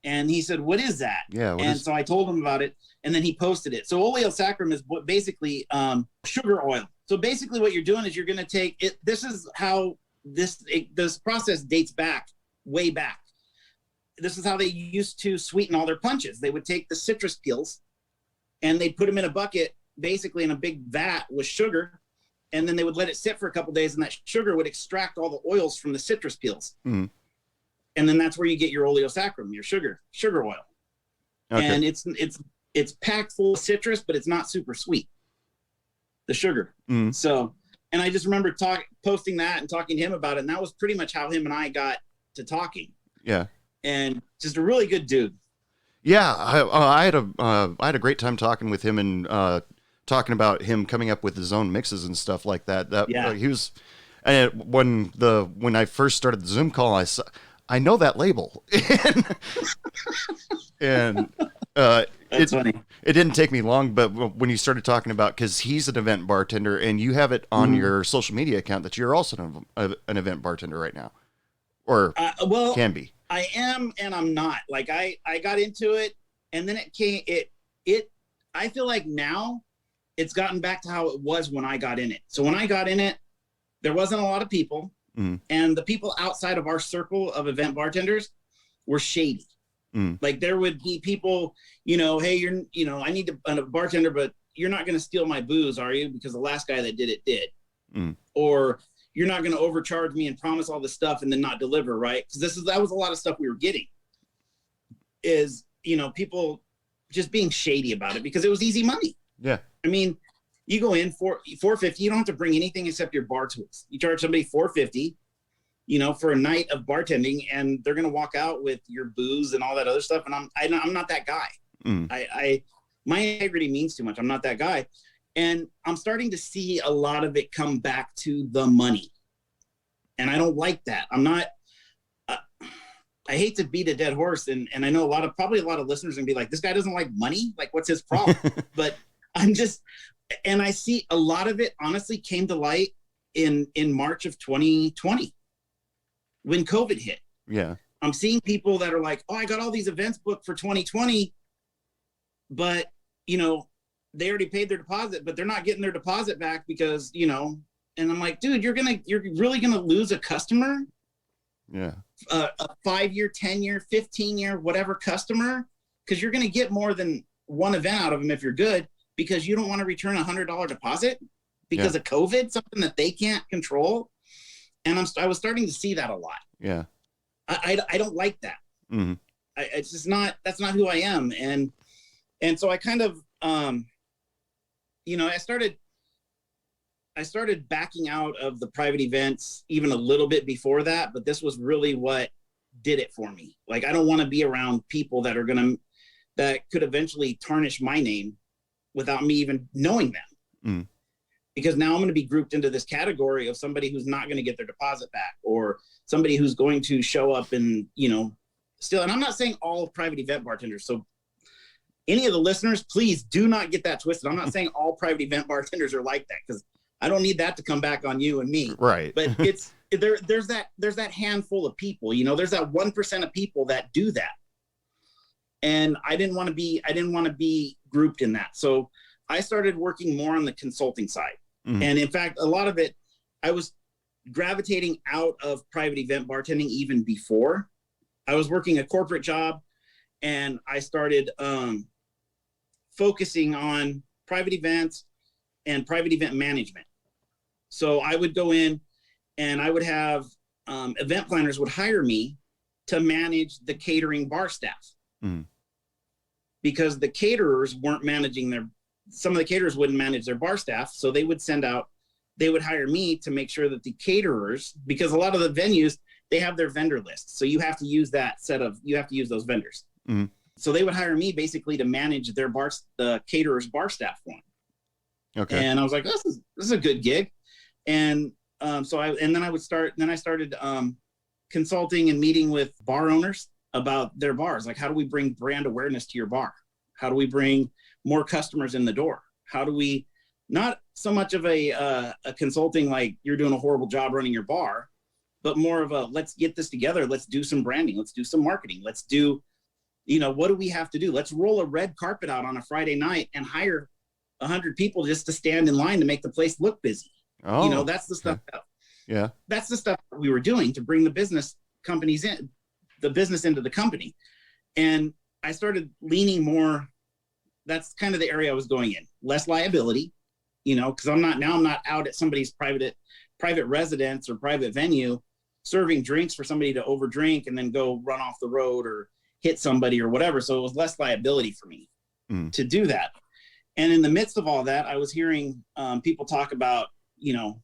And he said, what is that? Yeah. So I told him about it, and then he posted it. So oleo saccharum is basically sugar oil. So basically what you're doing is you're going to take it. This is how this process dates back, way back. This is how they used to sweeten all their punches. They would take the citrus peels and they'd put them in a bucket, basically in a big vat with sugar. And then they would let it sit for a couple of days, and that sugar would extract all the oils from the citrus peels. Mm-hmm. And then that's where you get your oleo saccharum, your sugar oil. Okay. And it's packed full of citrus, but it's not super sweet, the sugar. Mm-hmm. So, and I just remember posting that and talking to him about it. And that was pretty much how him and I got to talking. Yeah. And just a really good dude. Yeah, I had a great time talking with him and talking about him coming up with his own mixes and stuff like that. He was, and when I first started the Zoom call, I know that label, and That's funny. It didn't take me long, but when you started talking about, because he's an event bartender and you have it on your social media account that you're also an event bartender right now, or can be. I am and I'm not. Like I got into it, and then I feel like now it's gotten back to how it was when I got in it. So when I got in it, there wasn't a lot of people, and the people outside of our circle of event bartenders were shady. Like there would be people, hey, I need a bartender, but you're not going to steal my booze, are you? Because the last guy that did it did. Or you're not going to overcharge me and promise all this stuff and then not deliver, right? Because that was a lot of stuff we were getting. Is people just being shady about it because it was easy money. Yeah. I mean, you go in for $450. You don't have to bring anything except your bar tools. You charge somebody $450, for a night of bartending, and they're going to walk out with your booze and all that other stuff. And I'm not that guy. My integrity means too much. I'm not that guy. And I'm starting to see a lot of it come back to the money. And I don't like that. I hate to beat a dead horse, and I know probably a lot of listeners are gonna be like, this guy doesn't like money. Like, what's his problem? But and I see a lot of it honestly came to light in March of 2020 when COVID hit. Yeah. I'm seeing people that are like, oh, I got all these events booked for 2020, but you know, they already paid their deposit, but they're not getting their deposit back because, you know, and I'm like, dude, you're really gonna lose a customer. Yeah. A 5-year, 10-year, 15-year, whatever customer, because you're going to get more than one event out of them if you're good, because you don't want to return $100 deposit because of COVID, something that they can't control. And I was starting to see that a lot. Yeah. I don't like that. Mm-hmm. It's just that's not who I am. And so I kind of, you know, I started backing out of the private events even a little bit before that, but this was really what did it for me. Like, I don't want to be around people that could eventually tarnish my name without me even knowing them. Mm. Because now I'm going to be grouped into this category of somebody who's not going to get their deposit back, or somebody who's going to show up and, you know, still, and I'm not saying all private event bartenders. So any of the listeners, please do not get that twisted. I'm not saying all private event bartenders are like that, because I don't need that to come back on you and me. Right. But there's that handful of people, you know, there's that 1% of people that do that. And I didn't want to be grouped in that. So I started working more on the consulting side. Mm-hmm. And in fact, a lot of it, I was gravitating out of private event bartending even before. I was working a corporate job, and I started focusing on private events and private event management. So I would go in and I would have event planners would hire me to manage the catering bar staff. Mm. Because the caterers weren't managing some of the caterers wouldn't manage their bar staff. So they would hire me to make sure that the caterers, because a lot of the venues, they have their vendor list. So you have to use those vendors. Mm. So they would hire me basically to manage the caterers bar staff for them. Okay. And I was like, this is a good gig. And I started consulting and meeting with bar owners about their bars. Like, how do we bring brand awareness to your bar? How do we bring more customers in the door? How do we, not so much of a consulting, like you're doing a horrible job running your bar, but more of a, let's get this together. Let's do some branding. Let's do some marketing. Let's do, you know, what do we have to do? Let's roll a red carpet out on a Friday night and hire 100 people just to stand in line to make the place look busy. Oh, you know, that's the stuff. Yeah. That's the stuff that we were doing to bring the business into the company. And I started leaning more. That's kind of the area I was going in. Less liability, you know, because I'm not out at somebody's private residence or private venue serving drinks for somebody to overdrink and then go run off the road or hit somebody or whatever. So it was less liability for me to do that. And in the midst of all that, I was hearing people talk about, you know,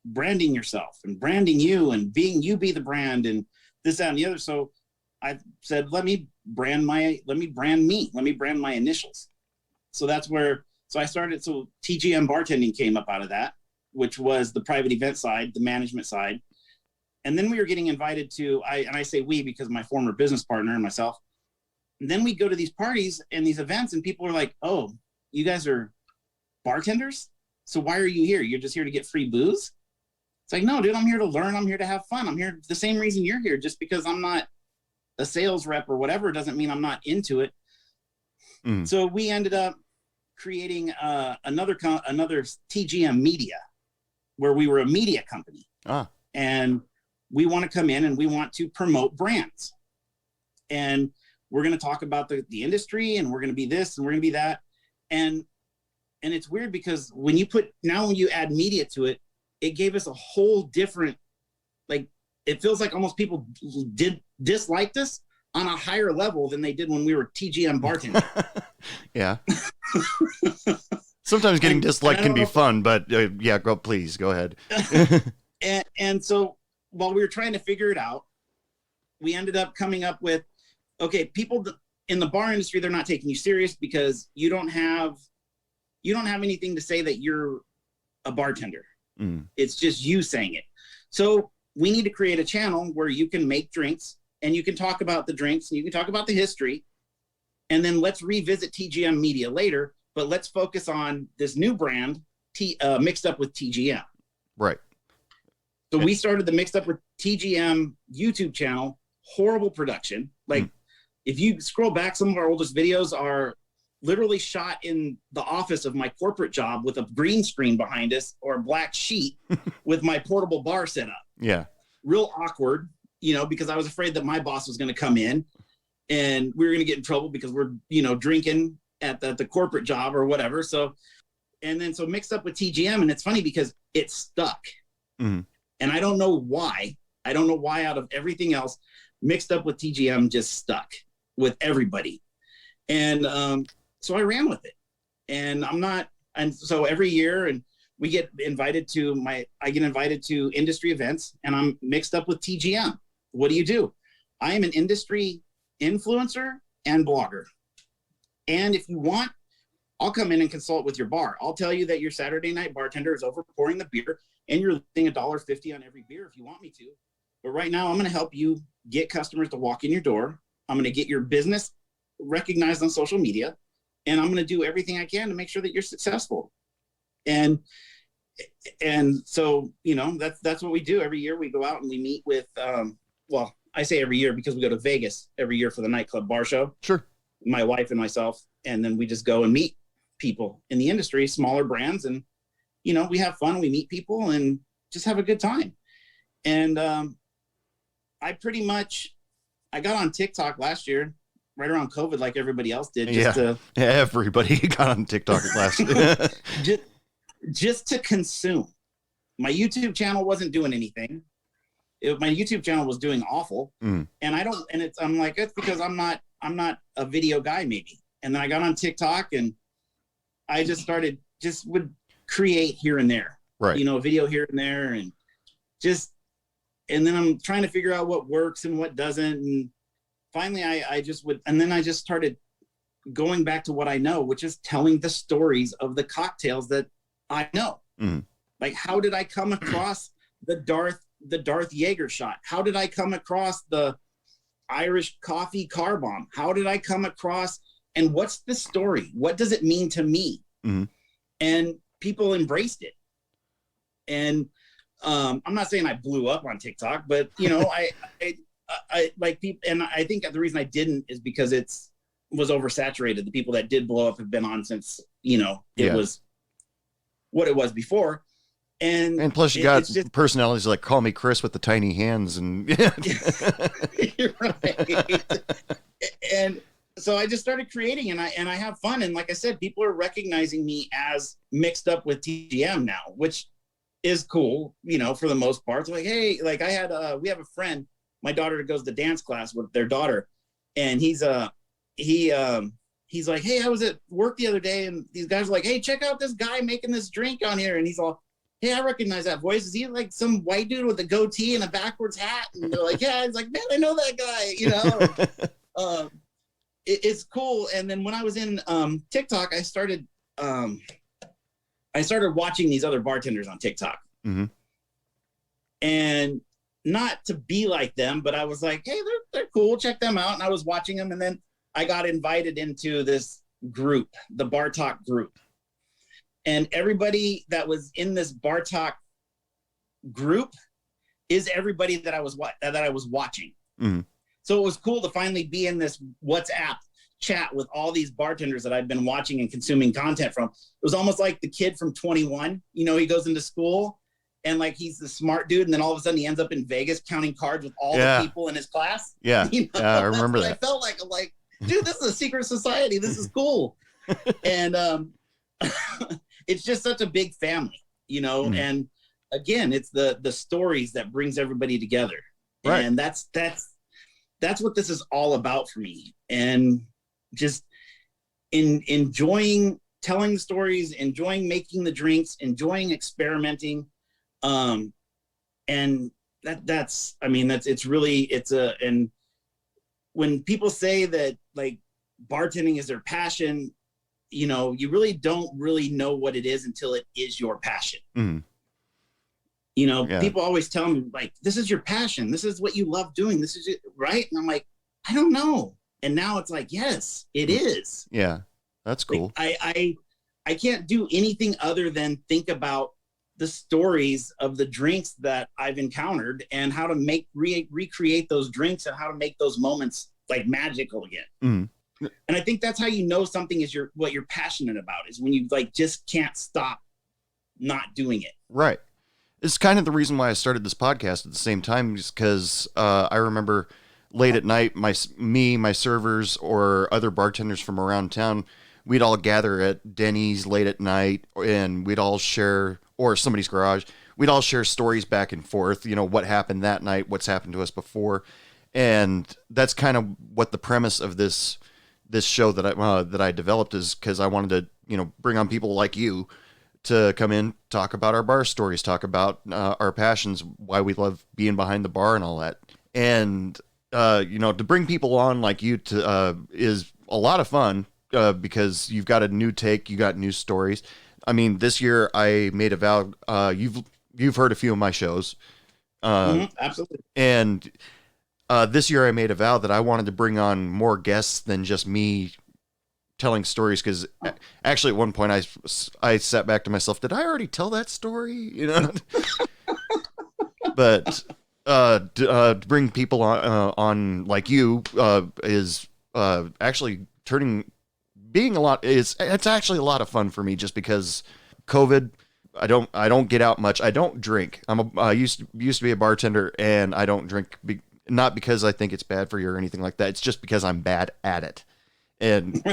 branding yourself and branding you and be the brand and this, that, and the other. So I said, let me brand me, let me brand my initials. So that's where, I started, so TGM bartending came up out of that, which was the private event side, the management side. And then we were getting invited to, I say we because my former business partner and myself, and then we go to these parties and these events and people are like, oh, you guys are bartenders? So why are you here? You're just here to get free booze? It's like, no, dude, I'm here to learn. I'm here to have fun. I'm here the same reason you're here. Just because I'm not a sales rep or whatever doesn't mean I'm not into it. Mm. So we ended up creating another TGM media, where we were a media company. And we want to come in and we want to promote brands. And we're going to talk about the industry, and we're going to be this and we're going to be that. And it's weird because when you add media to it, it gave us a whole different, like, it feels like almost people disliked us on a higher level than they did when we were TGM bartending. Yeah. Sometimes getting disliked can be fun, but yeah, please go ahead. and so while we were trying to figure it out, we ended up coming up with, okay, people in the bar industry, they're not taking you serious because you don't have anything to say that you're a bartender. It's just you saying it. So we need to create a channel where you can make drinks and you can talk about the drinks and you can talk about the history, and then let's revisit TGM media later, but let's focus on this new brand mixed up with TGM. Right. So we started the Mixed Up with TGM YouTube channel. Horrible production. Like if you scroll back, some of our oldest videos are literally shot in the office of my corporate job with a green screen behind us or a black sheet with my portable bar set up. Yeah. Real awkward, you know, because I was afraid that my boss was going to come in and we were going to get in trouble because we're, you know, drinking at the corporate job or whatever. So Mixed Up with TGM. And it's funny because it stuck. Mm-hmm. And I don't know why. I don't know why out of everything else, Mixed Up with TGM just stuck with everybody. And so I ran with it. And so every year, and I get invited to industry events, and I'm mixed up with TGM. What do you do? I am an industry influencer and blogger. And if you want, I'll come in and consult with your bar. I'll tell you that your Saturday night bartender is over pouring the beer, and you're losing $1.50 on every beer if you want me to. But right now, I'm going to help you get customers to walk in your door. I'm going to get your business recognized on social media, and I'm going to do everything I can to make sure that you're successful. And so, you know, that's what we do every year. We go out and we meet with, well, I say every year because we go to Vegas every year for the nightclub bar show. Sure. My wife and myself, and then we just go and meet people in the industry, smaller brands, and you know, we have fun, we meet people and just have a good time. And I got on TikTok last year, right around COVID, like everybody else did. Everybody got on TikTok last year. just to consume. My YouTube channel wasn't doing anything. My YouTube channel was doing awful. And I'm like, it's because I'm not a video guy maybe. And then I got on TikTok and I would create here and there, right? You know, video here and there, and then I'm trying to figure out what works and what doesn't. And finally I just started going back to what I know, which is telling the stories of the cocktails that I know. Like, how did I come across the Darth Jaeger shot? How did I come across the Irish coffee car bomb? How did I come across, and what's the story? What does it mean to me? And people embraced it. And I'm not saying I blew up on TikTok, but you know, I like people, and I think the reason I didn't is because it was oversaturated. The people that did blow up have been on since, you know, it was what it was before. And plus you got personalities like Call Me Chris with the tiny hands, and you're right. And so I just started creating, and I have fun. And like I said, people are recognizing me as Mixed Up with TGM now, which is cool, you know, for the most part. It's like, hey, like we have a friend, my daughter goes to dance class with their daughter, and he's like, hey, I was at work the other day, and these guys are like, hey, check out this guy making this drink on here. And he's all, hey, I recognize that voice. Is he like some white dude with a goatee and a backwards hat? And they're like, yeah. It's like, man, I know that guy, you know. It's cool. And then when I was in TikTok, I started watching these other bartenders on TikTok. And not to be like them, but I was like, hey, they're cool. Check them out. And I was watching them. And then I got invited into this group, the Bar Talk group. And everybody that was in this Bar Talk group is everybody that I was watching. So it was cool to finally be in this WhatsApp chat with all these bartenders that I've been watching and consuming content from. It was almost like the kid from 21. You know, he goes into school and like he's the smart dude, and then all of a sudden he ends up in Vegas counting cards with all the people in his class. Yeah, you know? I remember that. I felt like, dude, this is a secret society. This is cool. And it's just such a big family, you know. And again, it's the stories that brings everybody together, right? And that's what this is all about for me. And just enjoying telling the stories, enjoying making the drinks, enjoying experimenting. And and when people say that like bartending is their passion, you know, you really don't really know what it is until it is your passion. You know, Yeah. people always tell me like, this is your passion. This is what you love doing. This is it, right. And I'm like, I don't know. And now it's like, yes, it is. Yeah. That's cool. Like, I can't do anything other than think about the stories of the drinks that I've encountered and how to recreate those drinks and how to make those moments like magical again. Mm. And I think that's how you know something is what you're passionate about, is when you like just can't stop not doing it. Right. It's kind of the reason why I started this podcast at the same time, just because I remember late at night, my servers, or other bartenders from around town, we'd all gather at Denny's late at night, and we'd all share, or somebody's garage, we'd all share stories back and forth, you know, what happened that night, what's happened to us before. And that's kind of what the premise of this show that I developed is, because I wanted to, you know, bring on people like you to come in, talk about our bar stories, talk about our passions, why we love being behind the bar and all that. And, you know, to bring people on like you to is a lot of fun because you've got a new take, you got new stories. I mean, this year I made a vow. You've heard a few of my shows. Absolutely. And this year I made a vow that I wanted to bring on more guests than just me telling stories, because actually at one point I sat back to myself, did I already tell that story, you know? But to bring people on like you is actually it's actually a lot of fun for me, just because COVID, I don't get out much. I don't drink. I used to be a bartender, and I don't drink, not because I think it's bad for you or anything like that. It's just because I'm bad at it. And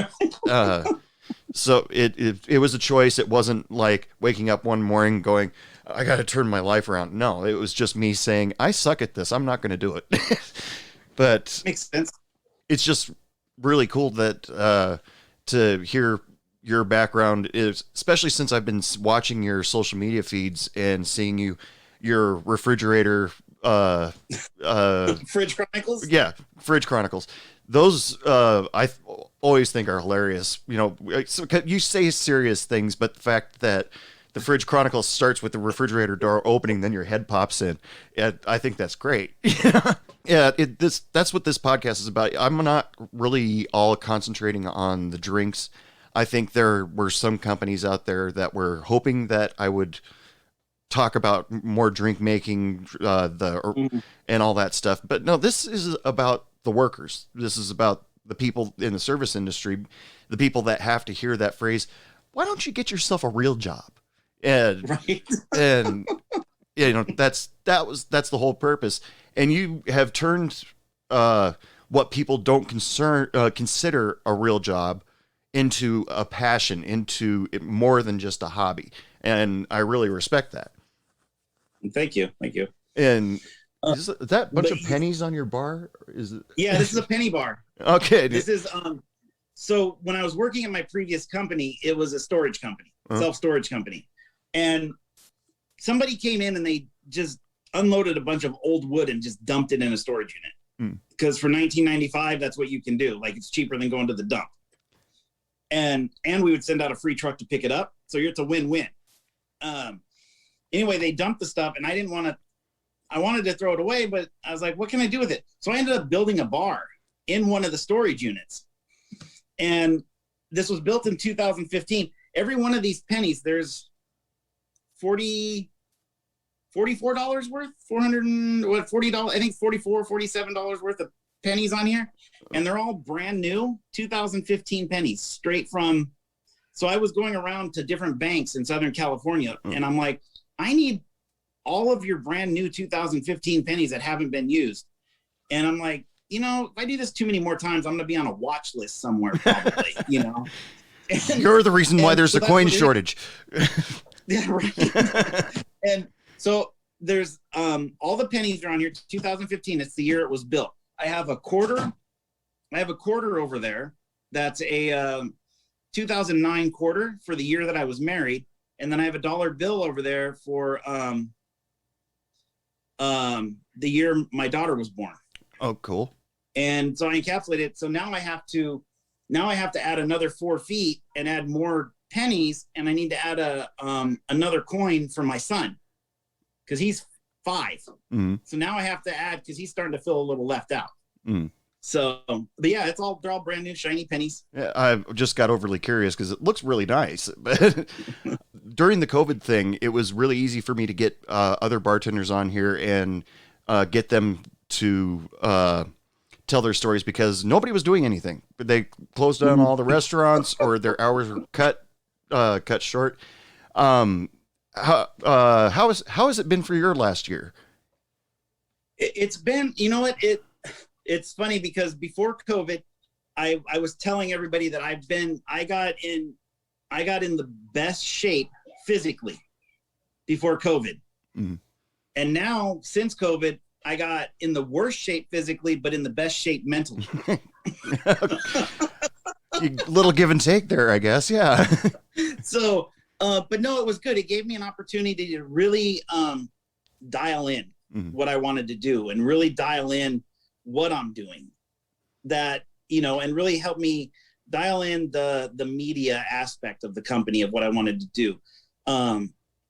so it was a choice. It wasn't like waking up one morning going, I got to turn my life around. No, it was just me saying, I suck at this. I'm not going to do it. But Makes sense. It's just really cool that to hear your background, is especially since I've been watching your social media feeds and seeing your refrigerator Fridge Chronicles. Yeah, Fridge Chronicles. Those I always think are hilarious. You know, you say serious things, but the fact that the Fridge Chronicles starts with the refrigerator door opening, then your head pops in, I think that's great. Yeah, that's what this podcast is about. I'm not really all concentrating on the drinks. I think there were some companies out there that were hoping that I would talk about more drink making, and all that stuff. But no, this is about the workers. This is about the people in the service industry, the people that have to hear that phrase, why don't you get yourself a real job? And, right. And you know, that's the whole purpose. And you have turned what people don't consider a real job into a passion, into more than just a hobby. And I really respect that. Thank you. And is that bunch of pennies on your bar? Is it? Yeah, this is a penny bar. Okay. This is so when I was working at my previous company, it was a storage company, self-storage company. And somebody came in and they just unloaded a bunch of old wood and just dumped it in a storage unit. Because for $19.95, that's what you can do. Like, it's cheaper than going to the dump. And we would send out a free truck to pick it up. So it's a win-win. Anyway, they dumped the stuff, and I wanted to throw it away, but I was like, what can I do with it? So I ended up building a bar in one of the storage units. And this was built in 2015. Every one of these pennies, there's $44 worth, $40, I think $44, $47 worth of pennies on here. And they're all brand new 2015 pennies, straight from. So I was going around to different banks in Southern California, and I'm like, I need all of your brand new 2015 pennies that haven't been used. And I'm like, you know, if I do this too many more times, I'm going to be on a watch list somewhere, probably, you know. And, you're the reason why there's a coin shortage. Yeah, right. And so there's all the pennies are on here. 2015, it's the year it was built. I have a quarter over there. That's a 2009 quarter for the year that I was married. And then I have a dollar bill over there for the year my daughter was born. Oh, cool. And so I encapsulate it. So now I have to add another 4 feet and add more pennies, and I need to add another coin for my son, because he's 5. So now I have to add because he's starting to feel a little left out. So, but yeah, they're all brand new shiny pennies. Yeah, I just got overly curious because it looks really nice. But during the COVID thing, it was really easy for me to get other bartenders on here and get them to tell their stories because nobody was doing anything. They closed down all the restaurants or their hours were cut short. How has it been for your last year? It's been, you know what, it's funny because before COVID, I was telling everybody that I got in the best shape physically before COVID. And now since COVID, I got in the worst shape physically, but in the best shape mentally. Little give and take there, I guess. Yeah. So, but no, it was good. It gave me an opportunity to really dial in what I wanted to do and really dial in what I'm doing, that, you know, and really help me dial in the media aspect of the company of what I wanted to do.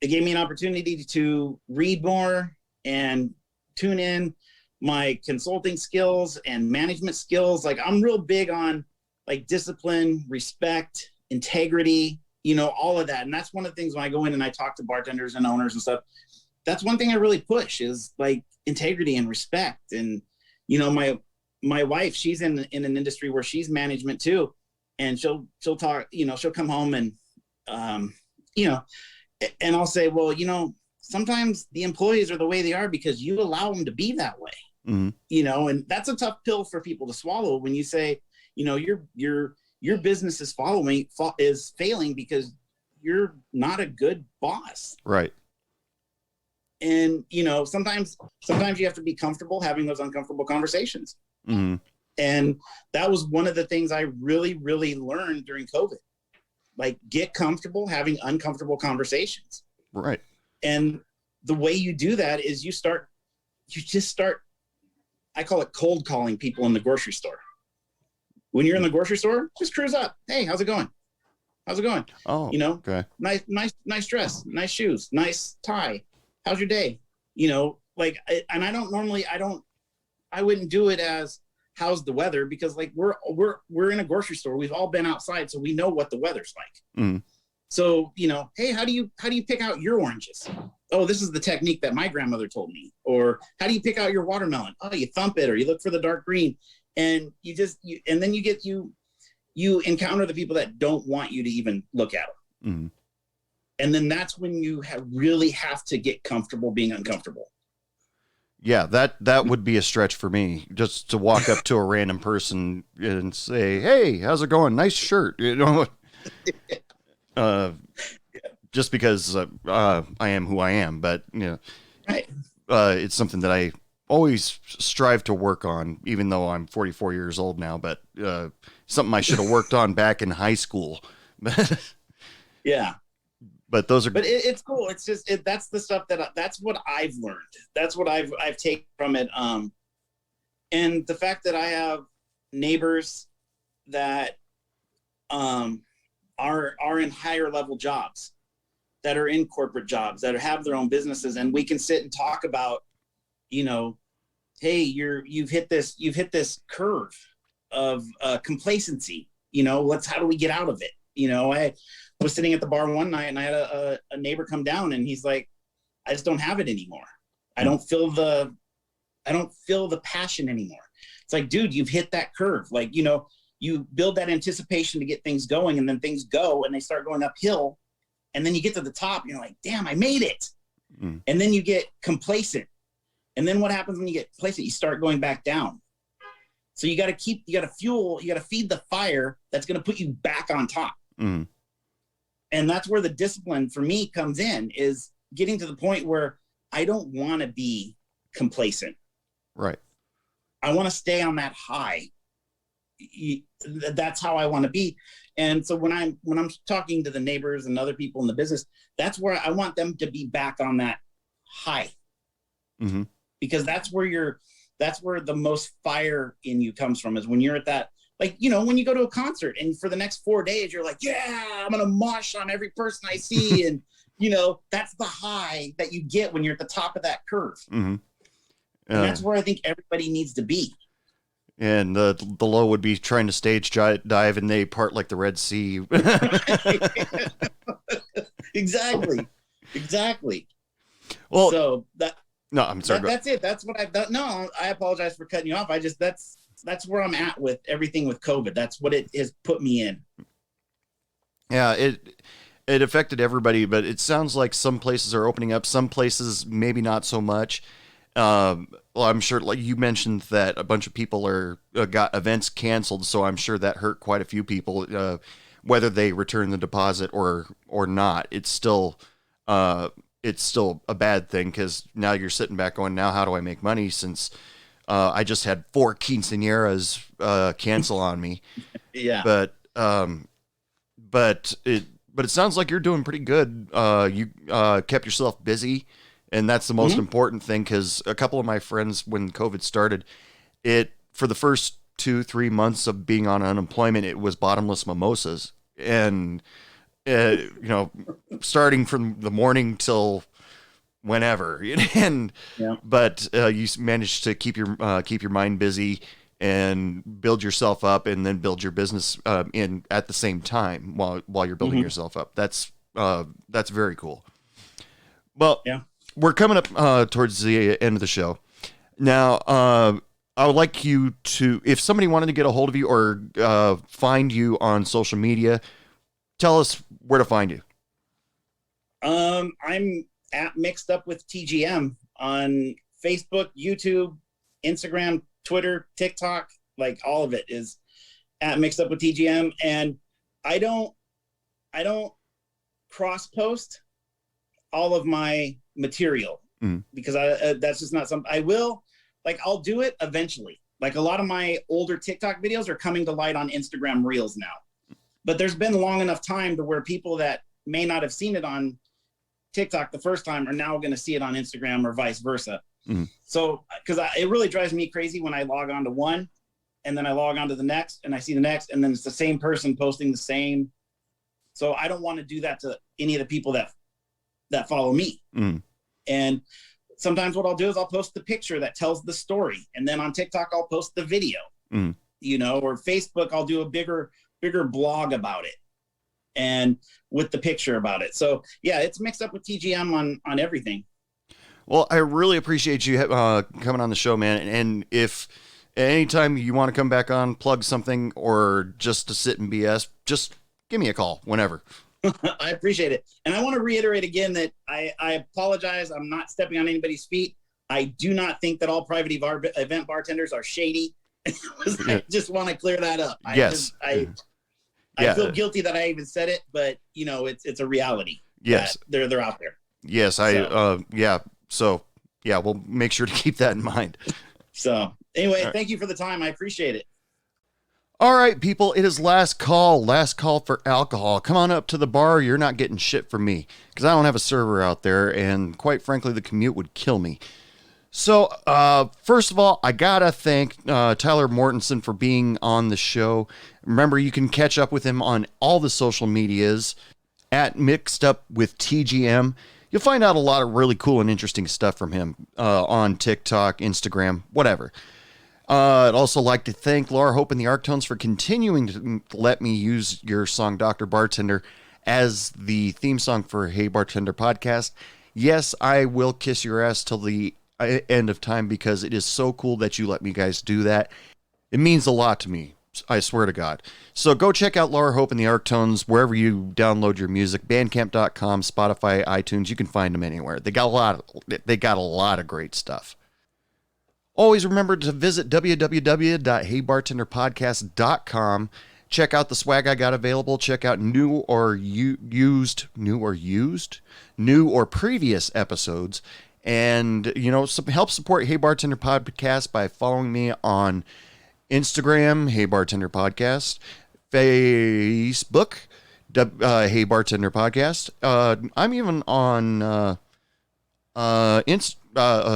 It gave me an opportunity to read more and tune in my consulting skills and management skills. Like I'm real big on like discipline, respect, integrity, you know, all of that. And that's one of the things when I go in and I talk to bartenders and owners and stuff, that's one thing I really push is like integrity and respect. And, you know, my wife, she's in an industry where she's management too. And she'll talk, you know, she'll come home and, you know, and I'll say, well, you know, sometimes the employees are the way they are because you allow them to be that way, you know, and that's a tough pill for people to swallow when you say, you know, your business is failing because you're not a good boss. Right. And, you know, sometimes you have to be comfortable having those uncomfortable conversations. And that was one of the things I really, really learned during COVID. Like, get comfortable having uncomfortable conversations. Right. And the way you do that is you just start, I call it cold calling people in the grocery store. When you're in the grocery store, just cruise up. Hey, how's it going? How's it going? Oh, you know, okay. Nice dress, nice shoes, nice tie. How's your day? You know, like, and I wouldn't do it as how's the weather, because like we're in a grocery store. We've all been outside, so we know what the weather's like. So, you know, hey, how do you pick out your oranges? Oh, this is the technique that my grandmother told me. Or how do you pick out your watermelon? Oh, you thump it, or you look for the dark green. And and then you encounter the people that don't want you to even look at them. And then that's when you really have to get comfortable being uncomfortable. Yeah, that would be a stretch for me, just to walk up to a random person and say, "Hey, how's it going? Nice shirt." You know, just because I am who I am. But you know, right. It's something that I always strive to work on, even though I'm 44 years old now. But something I should have worked on back in high school. Yeah. But those are. But it's cool. It's just that's the stuff that's what I've learned. That's what I've taken from it. And the fact that I have neighbors that are in higher level jobs, that are in corporate jobs, that have their own businesses, and we can sit and talk about, you know, hey, you've hit this curve of complacency. You know, how do we get out of it? You know, I was sitting at the bar one night and I had a neighbor come down and he's like, I just don't have it anymore. I don't feel the passion anymore. It's like, dude, you've hit that curve. Like, you know, you build that anticipation to get things going, and then things go and they start going uphill. And then you get to the top and you're like, damn, I made it. And then you get complacent. And then what happens when you get complacent? You start going back down. So you got to feed the fire that's going to put you back on top. And that's where the discipline for me comes in, is getting to the point where I don't want to be complacent. Right. I want to stay on that high. That's how I want to be. And so when I'm talking to the neighbors and other people in the business, that's where I want them to be back on that high. Because that's where the most fire in you comes from, is when you're at that. Like, you know, when you go to a concert and for the next 4 days, you're like, yeah, I'm going to mosh on every person I see. And, that's the high that you get when you're at the top of that curve. Mm-hmm. And that's where I think everybody needs to be. And the low would be trying to stage dive, and they part like the Red Sea. Exactly. Well, so no, I'm sorry. That's it. That's what I've done. No, I apologize for cutting you off. That's where I'm at with everything with COVID. That's what it has put me in. Yeah, it affected everybody, but it sounds like some places are opening up, some places maybe not so much. Well, I'm sure, like you mentioned, that a bunch of people got events canceled, so I'm sure that hurt quite a few people. Whether they return the deposit or not, it's still a bad thing, because now you're sitting back going, now how do I make money, since I just had 4 quinceañeras cancel on me. Yeah. But it sounds like you're doing pretty good. You kept yourself busy, and that's the most important thing, because a couple of my friends, when COVID started, for the first 2-3 months of being on unemployment, it was bottomless mimosas, and starting from the morning till whenever, but you managed to keep your mind busy and build yourself up, and then build your business in at the same time while you're building yourself up. That's very cool. Well, yeah. We're coming up towards the end of the show. Now, I would like you to, if somebody wanted to get a hold of you or find you on social media, tell us where to find you. I'm at Mixed Up with TGM on Facebook, YouTube, Instagram, Twitter, TikTok, like all of it is at Mixed Up with TGM. And I don't cross post all of my material because that's just not something I will, like, I'll do it eventually. Like, a lot of my older TikTok videos are coming to light on Instagram Reels now, but there's been long enough time to where people that may not have seen it on TikTok the first time are now going to see it on Instagram, or vice versa. So, because it really drives me crazy when I log on to one and then I log on to the next and I see the next, and then it's the same person posting the same. So I don't want to do that to any of the people that follow me. And sometimes what I'll do is I'll post the picture that tells the story, and then on TikTok I'll post the video, or Facebook I'll do a bigger blog about it, and with the picture about it. So yeah, it's Mixed Up with TGM on everything. Well, I really appreciate you coming on the show, man. And if anytime you want to come back on, plug something, or just to sit and BS, just give me a call whenever. I appreciate it. And I want to reiterate again that I apologize. I'm not stepping on anybody's feet. I do not think that all private event bartenders are shady. I just want to clear that up. I feel guilty that I even said it, but it's a reality. Yes. They're out there. Yes. So we'll make sure to keep that in mind. So anyway, right. Thank you for the time. I appreciate it. All right, people, it is last call for alcohol. Come on up to the bar. You're not getting shit from me, because I don't have a server out there, and quite frankly, the commute would kill me. So, first of all, I gotta thank Tyler Mortensen for being on the show. Remember, you can catch up with him on all the social medias at Mixed Up with TGM. You'll find out a lot of really cool and interesting stuff from him on TikTok, Instagram, whatever. I'd also like to thank Laura Hope and the Arctones for continuing to let me use your song Dr. Bartender as the theme song for Hey Bartender podcast. Yes, I will kiss your ass till the end of time, because it is so cool that you let me guys do that. It means a lot to me, I swear to God. So go check out Laura Hope and the Arctones wherever you download your music. Bandcamp.com, Spotify, iTunes. You can find them anywhere. They got a lot of great stuff. Always remember to visit www.heybartenderpodcast.com. Check out the swag I got available. Check out new or previous episodes. And, help support Hey Bartender Podcast by following me on Instagram, Hey Bartender Podcast, Facebook, Hey Bartender Podcast. I'm even on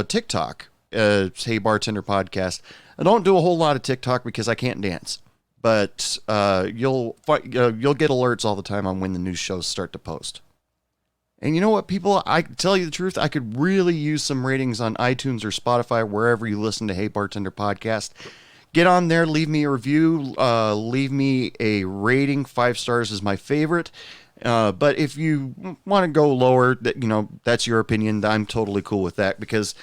TikTok. Hey Bartender Podcast. I don't do a whole lot of TikTok because I can't dance, but you'll get alerts all the time on when the new shows start to post. And you know what, people? I tell you the truth, I could really use some ratings on iTunes or Spotify, wherever you listen to Hey Bartender Podcast. Get on there, leave me a review, leave me a rating. 5 stars is my favorite. But if you want to go lower, that's your opinion. I'm totally cool with that because,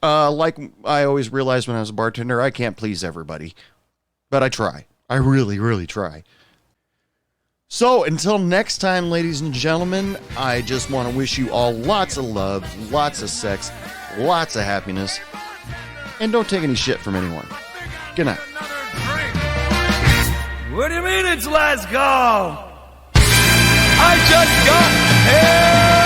like I always realized when I was a bartender, I can't please everybody. But I try. I really, really try. So until next time, ladies and gentlemen, I just want to wish you all lots of love, lots of sex, lots of happiness, and don't take any shit from anyone. Good night. What do you mean it's last call? I just got here!